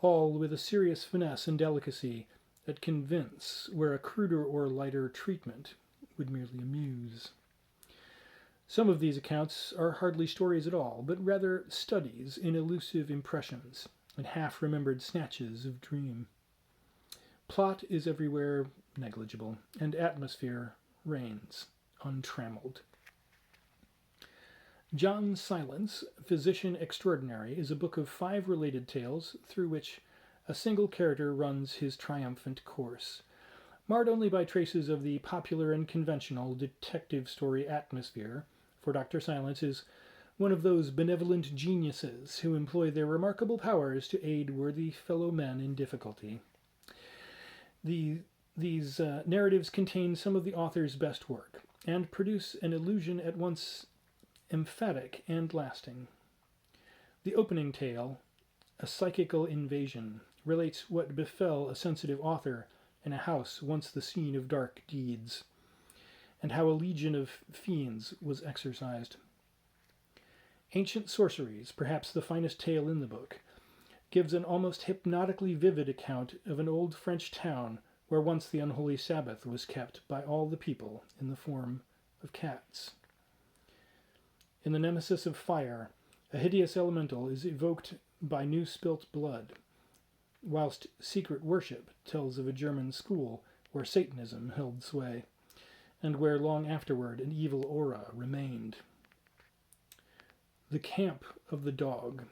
All with a serious finesse and delicacy that convince where a cruder or lighter treatment would merely amuse. Some of these accounts are hardly stories at all, but rather studies in elusive impressions and half-remembered snatches of dream. Plot is everywhere negligible, and atmosphere reigns untrammeled. John Silence, Physician Extraordinary, is a book of 5 related tales through which a single character runs his triumphant course, marred only by traces of the popular and conventional detective story atmosphere, for Dr. Silence is one of those benevolent geniuses who employ their remarkable powers to aid worthy fellow men in difficulty. These narratives contain some of the author's best work, and produce an illusion at once emphatic and lasting. The opening tale, A Psychical Invasion, relates what befell a sensitive author in a house once the scene of dark deeds, and how a legion of fiends was exorcised. Ancient Sorceries, perhaps the finest tale in the book, gives an almost hypnotically vivid account of an old French town where once the unholy Sabbath was kept by all the people in the form of cats. In The Nemesis of Fire, a hideous elemental is evoked by new spilt blood, whilst Secret Worship tells of a German school where Satanism held sway, and where long afterward an evil aura remained. The Camp of the Dog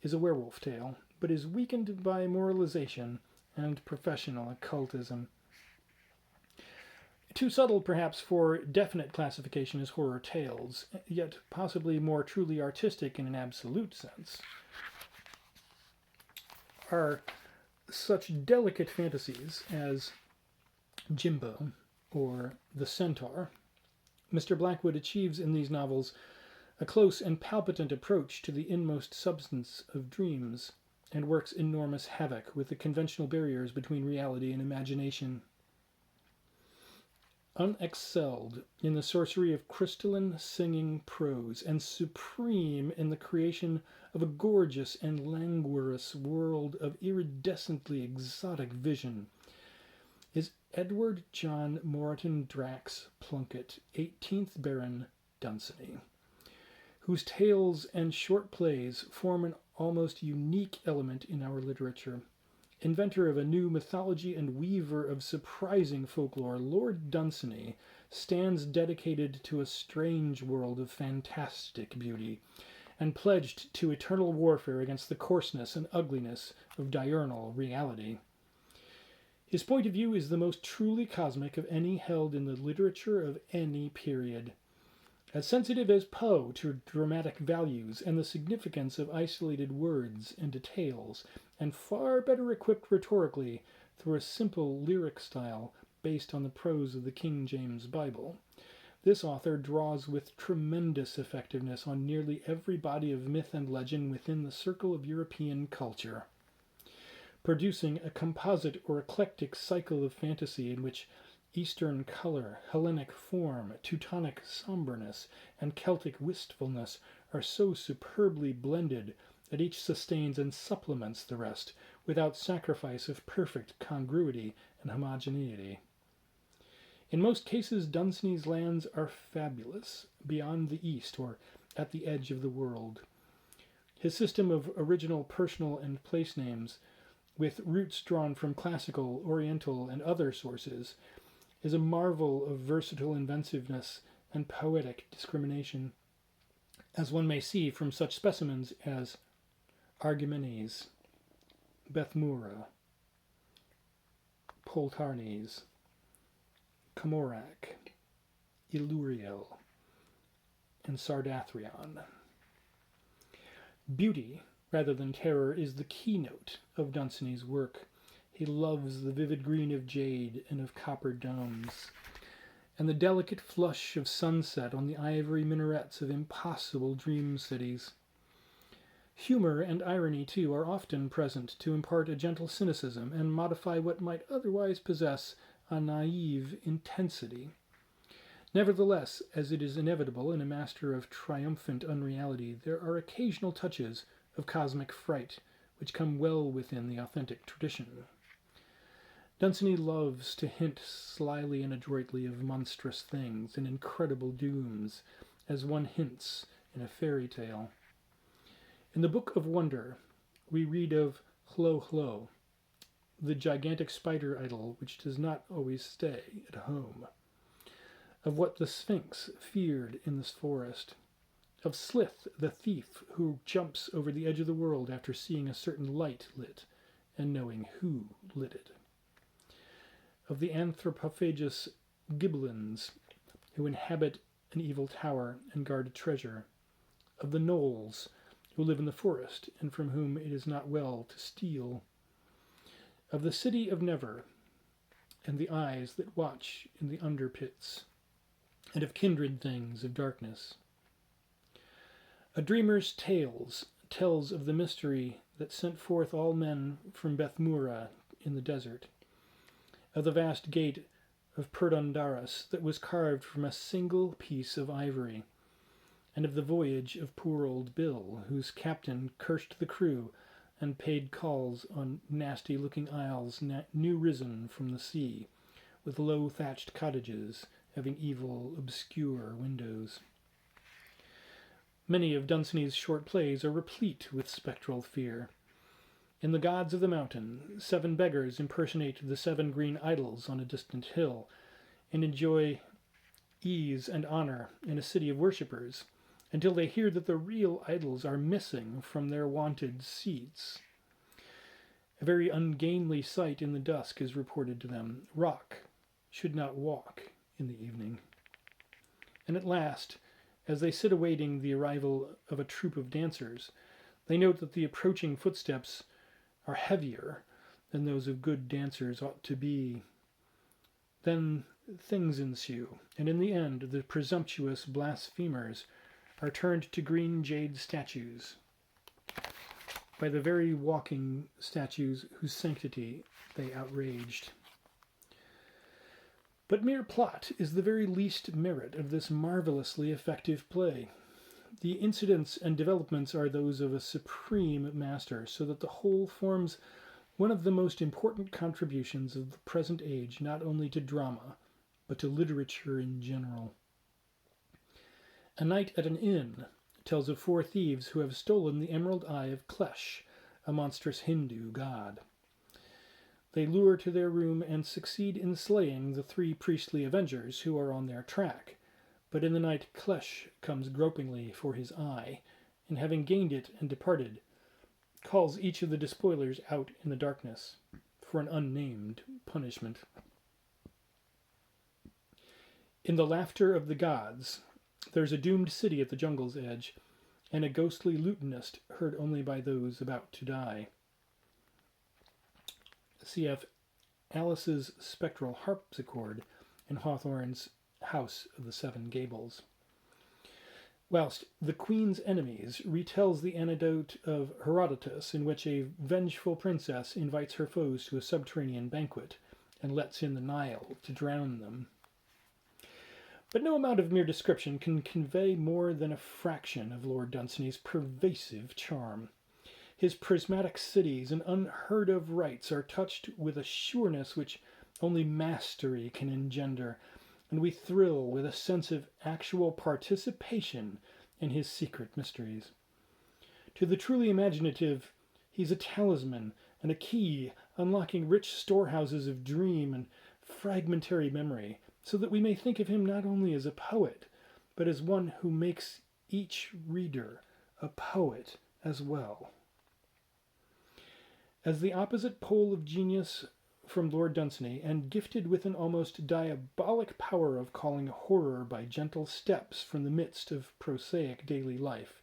is a werewolf tale, but is weakened by moralization and professional occultism. Too subtle, perhaps, for definite classification as horror tales, yet possibly more truly artistic in an absolute sense, are such delicate fantasies as Jimbo or The Centaur. Mr. Blackwood achieves in these novels a close and palpitant approach to the inmost substance of dreams, and works enormous havoc with the conventional barriers between reality and imagination. Unexcelled in the sorcery of crystalline singing prose, and supreme in the creation of a gorgeous and languorous world of iridescently exotic vision, is Edward John Moreton Drax Plunkett, 18th Baron Dunsany, whose tales and short plays form an almost unique element in our literature. Inventor of a new mythology and weaver of surprising folklore, Lord Dunsany stands dedicated to a strange world of fantastic beauty, and pledged to eternal warfare against the coarseness and ugliness of diurnal reality. His point of view is the most truly cosmic of any held in the literature of any period. As sensitive as Poe to dramatic values and the significance of isolated words and details, and far better equipped rhetorically through a simple lyric style based on the prose of the King James Bible, this author draws with tremendous effectiveness on nearly every body of myth and legend within the circle of European culture, producing a composite or eclectic cycle of fantasy in which Eastern color, Hellenic form, Teutonic somberness, and Celtic wistfulness are so superbly blended that each sustains and supplements the rest without sacrifice of perfect congruity and homogeneity. In most cases, Dunsany's lands are fabulous, beyond the East or at the edge of the world. His system of original personal and place names, with roots drawn from classical, oriental, and other sources, is a marvel of versatile inventiveness and poetic discrimination, as one may see from such specimens as Argumenes, Bethmura, Poltarnes, Camorac, Iluriel, and Sardathrion. Beauty, rather than terror, is the keynote of Dunsany's work. He loves the vivid green of jade and of copper domes, and the delicate flush of sunset on the ivory minarets of impossible dream cities. Humor and irony, too, are often present to impart a gentle cynicism and modify what might otherwise possess a naive intensity. Nevertheless, as it is inevitable in a master of triumphant unreality, there are occasional touches of cosmic fright which come well within the authentic tradition. Dunsany loves to hint slyly and adroitly of monstrous things and incredible dooms, as one hints in a fairy tale. In the Book of Wonder, we read of Hlo Hlo, the gigantic spider idol which does not always stay at home, of what the Sphinx feared in this forest, of Slith, the thief who jumps over the edge of the world after seeing a certain light lit and knowing who lit it, of the anthropophagous giblins who inhabit an evil tower and guard a treasure, of the gnolls who live in the forest and from whom it is not well to steal, of the city of Never and the eyes that watch in the under pits, and of kindred things of darkness. A dreamer's tales tells of the mystery that sent forth all men from Bethmura in the desert, of the vast gate of Perdondaris that was carved from a single piece of ivory, and of the voyage of poor old Bill, whose captain cursed the crew and paid calls on nasty-looking isles new risen from the sea, with low thatched cottages having evil, obscure windows. Many of Dunsany's short plays are replete with spectral fear. In The Gods of the Mountain, 7 beggars impersonate the 7 green idols on a distant hill, and enjoy ease and honor in a city of worshippers, until they hear that the real idols are missing from their wonted seats. A very ungainly sight in the dusk is reported to them. Rock should not walk in the evening. And at last, as they sit awaiting the arrival of a troupe of dancers, they note that the approaching footsteps are heavier than those of good dancers ought to be. Then things ensue, and in the end the presumptuous blasphemers are turned to green jade statues by the very walking statues whose sanctity they outraged. But mere plot is the very least merit of this marvelously effective play. The incidents and developments are those of a supreme master, so that the whole forms one of the most important contributions of the present age, not only to drama, but to literature in general. A Night at an Inn tells of 4 thieves who have stolen the emerald eye of Klesh, a monstrous Hindu god. They lure to their room and succeed in slaying the 3 priestly avengers who are on their track. But in the night Klesh comes gropingly for his eye, and having gained it and departed, calls each of the despoilers out in the darkness for an unnamed punishment. In The Laughter of the Gods, there's a doomed city at the jungle's edge, and a ghostly lutanist heard only by those about to die. Cf. Alice's Spectral Harpsichord and Hawthorne's House of the 7 Gables. Whilst The Queen's Enemies retells the anecdote of Herodotus, in which a vengeful princess invites her foes to a subterranean banquet and lets in the Nile to drown them. But no amount of mere description can convey more than a fraction of Lord Dunsany's pervasive charm. His prismatic cities and unheard-of rites are touched with a sureness which only mastery can engender, and we thrill with a sense of actual participation in his secret mysteries. To the truly imaginative, he's a talisman and a key unlocking rich storehouses of dream and fragmentary memory, so that we may think of him not only as a poet, but as one who makes each reader a poet as well. As the opposite pole of genius from Lord Dunsany, and gifted with an almost diabolic power of calling horror by gentle steps from the midst of prosaic daily life,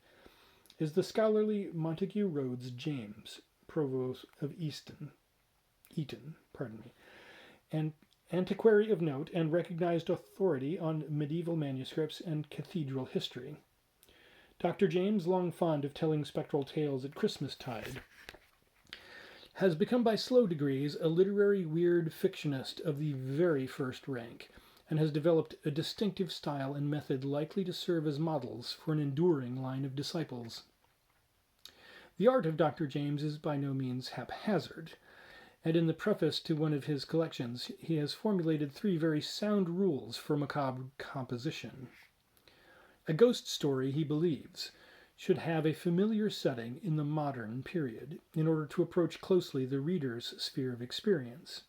is the scholarly Montague Rhodes James, Provost of Eton, and antiquary of note and recognized authority on medieval manuscripts and cathedral history. Dr. James, long fond of telling spectral tales at Christmastide, has become by slow degrees a literary weird fictionist of the very first rank, and has developed a distinctive style and method likely to serve as models for an enduring line of disciples. The art of Dr. James is by no means haphazard, and in the preface to one of his collections he has formulated 3 very sound rules for macabre composition. A ghost story, he believes, should have a familiar setting in the modern period, in order to approach closely the reader's sphere of experience.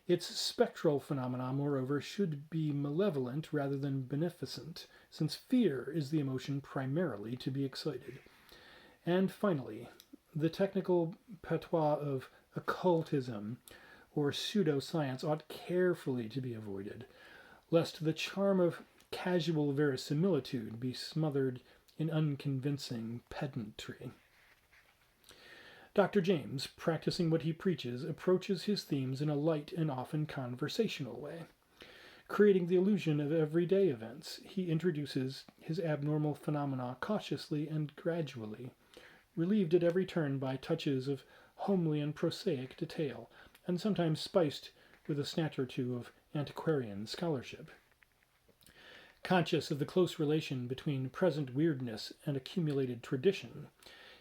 Its spectral phenomena, moreover, should be malevolent rather than beneficent, since fear is the emotion primarily to be excited. And finally, the technical patois of occultism, or pseudo-science ought carefully to be avoided, lest the charm of casual verisimilitude be smothered in unconvincing pedantry. Dr. James, practicing what he preaches, approaches his themes in a light and often conversational way. Creating the illusion of everyday events, he introduces his abnormal phenomena cautiously and gradually, relieved at every turn by touches of homely and prosaic detail, and sometimes spiced with a snatch or two of antiquarian scholarship. Conscious of the close relation between present weirdness and accumulated tradition,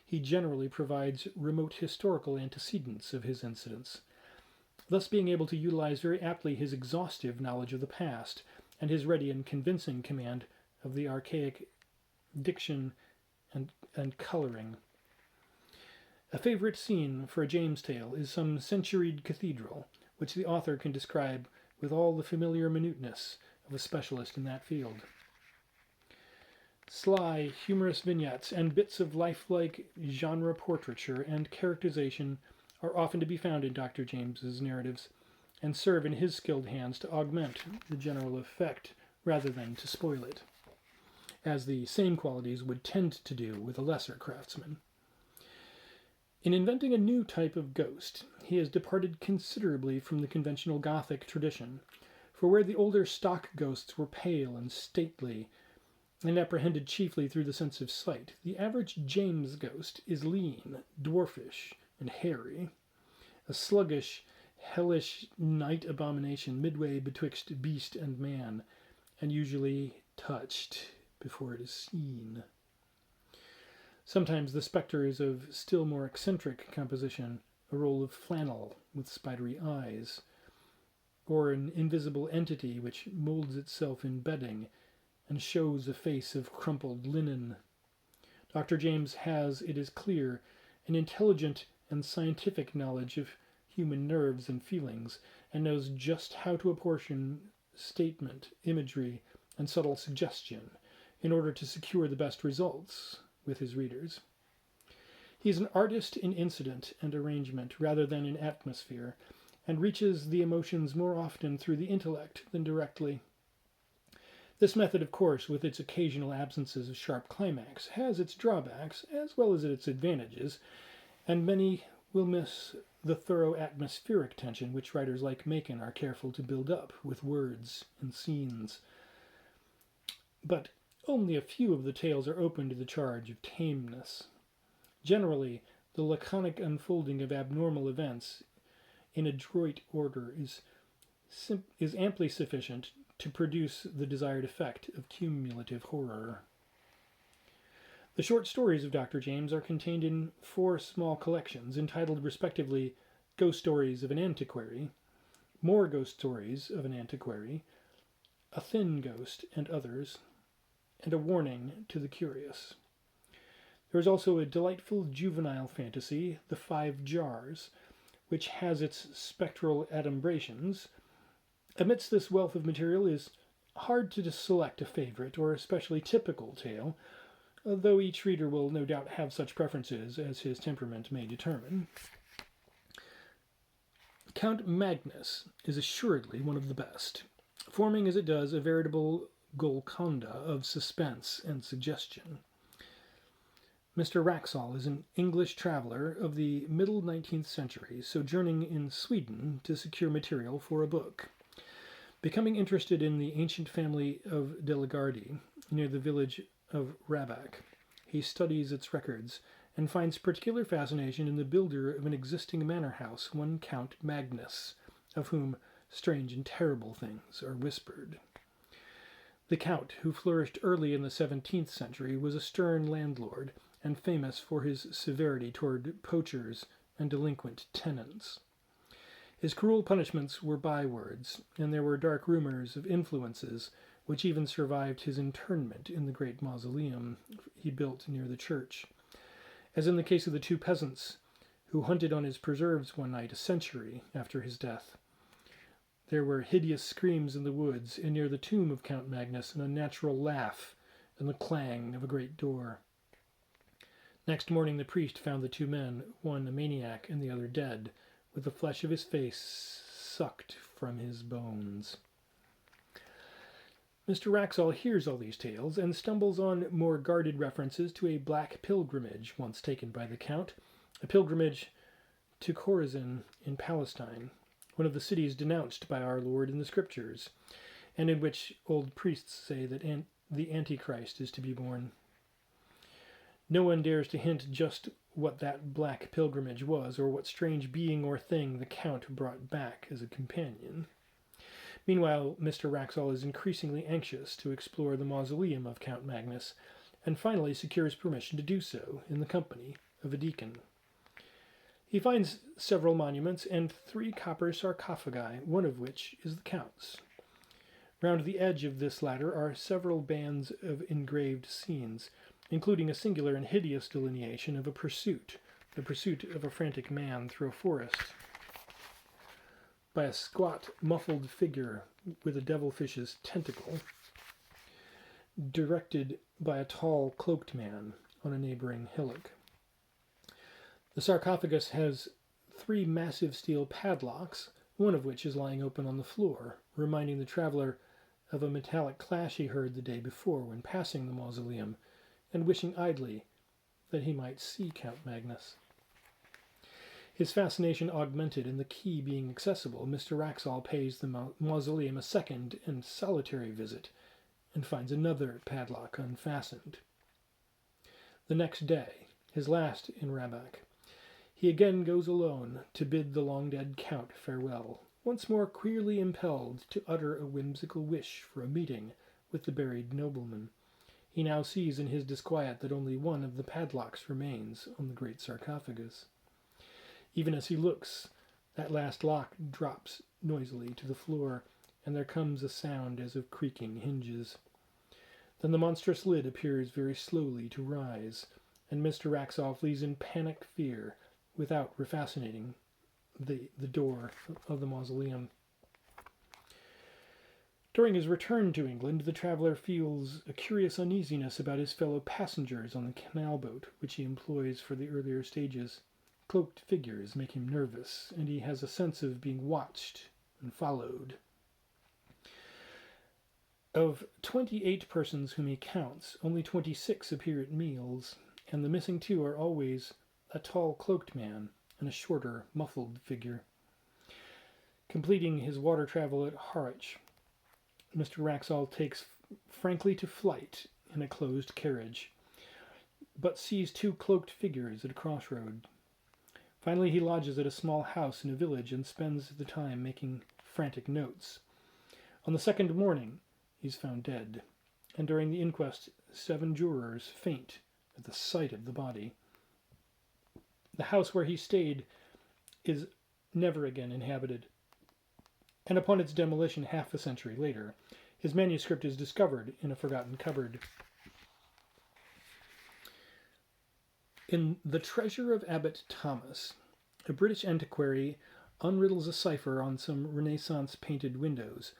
he generally provides remote historical antecedents of his incidents, thus being able to utilize very aptly his exhaustive knowledge of the past and his ready and convincing command of the archaic diction and coloring. A favorite scene for a James tale is some centuried cathedral, which the author can describe with all the familiar minuteness of a specialist in that field. Sly, humorous vignettes and bits of lifelike genre portraiture and characterization are often to be found in Dr. James's narratives, and serve in his skilled hands to augment the general effect rather than to spoil it, as the same qualities would tend to do with a lesser craftsman. In inventing a new type of ghost, he has departed considerably from the conventional Gothic tradition, for where the older stock ghosts were pale and stately, and apprehended chiefly through the sense of sight, the average James ghost is lean, dwarfish, and hairy, a sluggish, hellish night abomination midway betwixt beast and man, and usually touched before it is seen. Sometimes the spectre is of still more eccentric composition, a roll of flannel with spidery eyes, or an invisible entity which molds itself in bedding and shows a face of crumpled linen. Dr. James has, it is clear, an intelligent and scientific knowledge of human nerves and feelings, and knows just how to apportion statement, imagery, and subtle suggestion in order to secure the best results with his readers. He is an artist in incident and arrangement rather than in atmosphere, and reaches the emotions more often through the intellect than directly. This method, of course, with its occasional absences of sharp climax, has its drawbacks as well as its advantages, and many will miss the thorough atmospheric tension which writers like Macon are careful to build up with words and scenes. But only a few of the tales are open to the charge of tameness. Generally, the laconic unfolding of abnormal events in adroit order is amply sufficient to produce the desired effect of cumulative horror. The short stories of Dr. James are contained in 4 small collections entitled respectively Ghost Stories of an Antiquary, More Ghost Stories of an Antiquary, A Thin Ghost and Others, and A Warning to the Curious. There is also a delightful juvenile fantasy, The 5 Jars, which has its spectral adumbrations. Amidst this wealth of material it is hard to select a favorite or especially typical tale, though each reader will no doubt have such preferences as his temperament may determine. Count Magnus is assuredly one of the best, forming as it does a veritable Golconda of suspense and suggestion. Mr. Wraxall is an English traveller of the middle 19th century, sojourning in Sweden to secure material for a book. Becoming interested in the ancient family of Delagardi, near the village of Rabak, he studies its records and finds particular fascination in the builder of an existing manor house, one Count Magnus, of whom strange and terrible things are whispered. The Count, who flourished early in the 17th century, was a stern landlord and famous for his severity toward poachers and delinquent tenants. His cruel punishments were bywords, and there were dark rumors of influences which even survived his internment in the great mausoleum he built near the church, as in the case of the 2 peasants who hunted on his preserves one night a century after his death. There were hideous screams in the woods, and near the tomb of Count Magnus an unnatural laugh and the clang of a great door. Next morning the priest found the 2 men, one a maniac and the other dead, with the flesh of his face sucked from his bones. Mr. Wraxall hears all these tales and stumbles on more guarded references to a black pilgrimage once taken by the Count, a pilgrimage to Chorazin in Palestine, one of the cities denounced by our Lord in the Scriptures, and in which old priests say that the Antichrist is to be born. No one dares to hint just what that black pilgrimage was, or what strange being or thing the Count brought back as a companion. Meanwhile, Mr. Wraxall is increasingly anxious to explore the mausoleum of Count Magnus, and finally secures permission to do so in the company of a deacon. He finds several monuments and 3 copper sarcophagi, one of which is the Count's. Round the edge of this latter are several bands of engraved scenes, including a singular and hideous delineation of the pursuit of a frantic man through a forest by a squat, muffled figure with a devilfish's tentacle, directed by a tall, cloaked man on a neighboring hillock. The sarcophagus has 3 massive steel padlocks, one of which is lying open on the floor, reminding the traveler of a metallic clash he heard the day before when passing the mausoleum, and wishing idly that he might see Count Magnus. His fascination augmented and the key being accessible, Mr. Wraxall pays the mausoleum a second and solitary visit, and finds another padlock unfastened. The next day, his last in Rabak, he again goes alone to bid the long-dead Count farewell, once more queerly impelled to utter a whimsical wish for a meeting with the buried nobleman. He now sees in his disquiet that only one of the padlocks remains on the great sarcophagus. Even as he looks, that last lock drops noisily to the floor, and there comes a sound as of creaking hinges. Then the monstrous lid appears very slowly to rise, and Mr. Wraxall flees in panicked fear, without refascinating the door of the mausoleum. During his return to England, the traveller feels a curious uneasiness about his fellow passengers on the canal boat which he employs for the earlier stages. Cloaked figures make him nervous, and he has a sense of being watched and followed. Of 28 persons whom he counts, only 26 appear at meals, and the missing 2 are always a tall cloaked man and a shorter, muffled figure. Completing his water travel at Harwich, Mr. Wraxall takes frankly to flight in a closed carriage, but sees 2 cloaked figures at a crossroad. Finally, he lodges at a small house in a village and spends the time making frantic notes. On the second morning, he's found dead, and during the inquest, 7 jurors faint at the sight of the body. The house where he stayed is never again inhabited, and upon its demolition half a century later, his manuscript is discovered in a forgotten cupboard. In The Treasure of Abbot Thomas, a British antiquary unriddles a cipher on some Renaissance painted windows,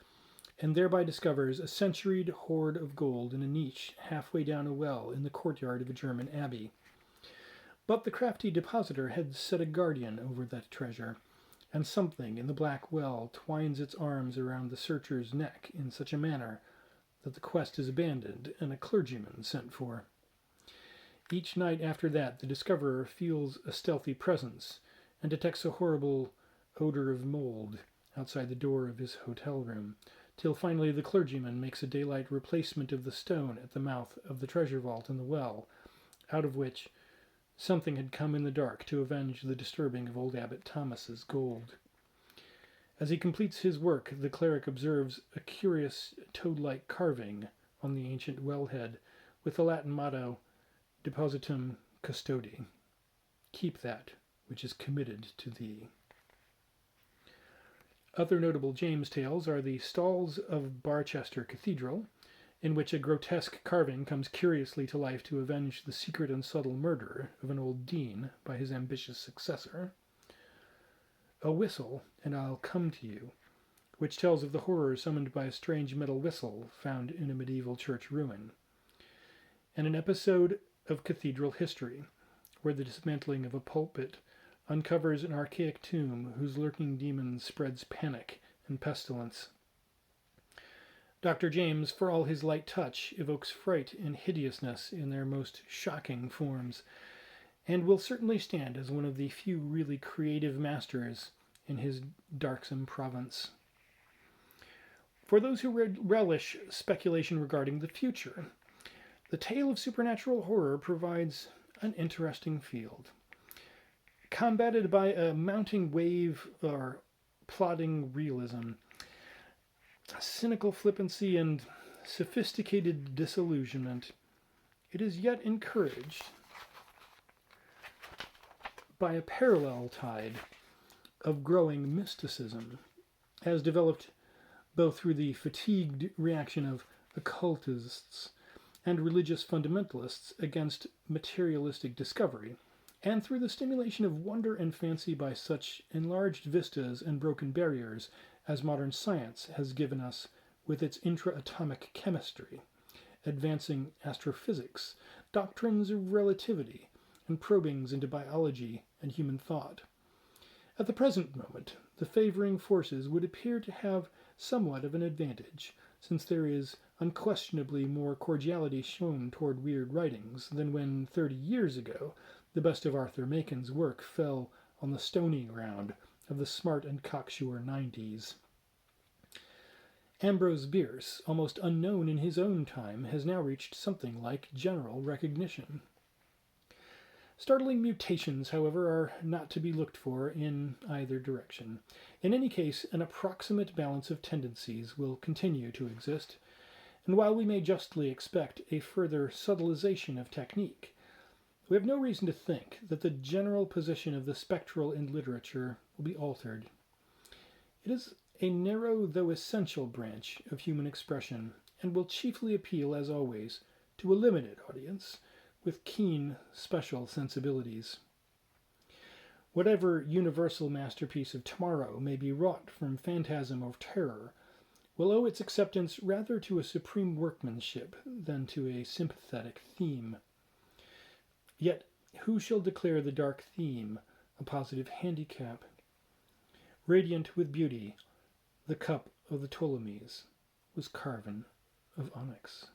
and thereby discovers a centuried hoard of gold in a niche halfway down a well in the courtyard of a German abbey. But the crafty depositor had set a guardian over that treasure, and something in the black well twines its arms around the searcher's neck in such a manner that the quest is abandoned and a clergyman sent for. Each night after that, the discoverer feels a stealthy presence and detects a horrible odor of mold outside the door of his hotel room, till finally the clergyman makes a daylight replacement of the stone at the mouth of the treasure vault in the well, out of which something had come in the dark to avenge the disturbing of old Abbot Thomas's gold. As he completes his work, the cleric observes a curious toad-like carving on the ancient wellhead, with the Latin motto, Depositum Custodi, keep that which is committed to thee. Other notable James tales are the Stalls of Barchester Cathedral, in which a grotesque carving comes curiously to life to avenge the secret and subtle murder of an old dean by his ambitious successor. A Whistle, and I'll Come to You, which tells of the horror summoned by a strange metal whistle found in a medieval church ruin. And an episode of cathedral history, where the dismantling of a pulpit uncovers an archaic tomb whose lurking demon spreads panic and pestilence. Dr. James, for all his light touch, evokes fright and hideousness in their most shocking forms, and will certainly stand as one of the few really creative masters in his darksome province. For those who relish speculation regarding the future, the tale of supernatural horror provides an interesting field. Combated by a mounting wave or plodding realism, cynical flippancy, and sophisticated disillusionment, it is yet encouraged by a parallel tide of growing mysticism, as developed both through the fatigued reaction of occultists and religious fundamentalists against materialistic discovery, and through the stimulation of wonder and fancy by such enlarged vistas and broken barriers as modern science has given us with its intra-atomic chemistry, advancing astrophysics, doctrines of relativity, and probings into biology and human thought. At the present moment, the favoring forces would appear to have somewhat of an advantage, since there is unquestionably more cordiality shown toward weird writings than when 30 years ago the best of Arthur Macon's work fell on the stony ground of the smart and cocksure 90s. Ambrose Bierce, almost unknown in his own time, has now reached something like general recognition. Startling mutations, however, are not to be looked for in either direction. In any case, an approximate balance of tendencies will continue to exist, and while we may justly expect a further subtilization of technique, we have no reason to think that the general position of the spectral in literature will be altered. It is a narrow though essential branch of human expression, and will chiefly appeal, as always, to a limited audience with keen special sensibilities. Whatever universal masterpiece of tomorrow may be wrought from phantasm or terror will owe its acceptance rather to a supreme workmanship than to a sympathetic theme. Yet who shall declare the dark theme a positive handicap? Radiant with beauty, the cup of the Ptolemies was carven of onyx.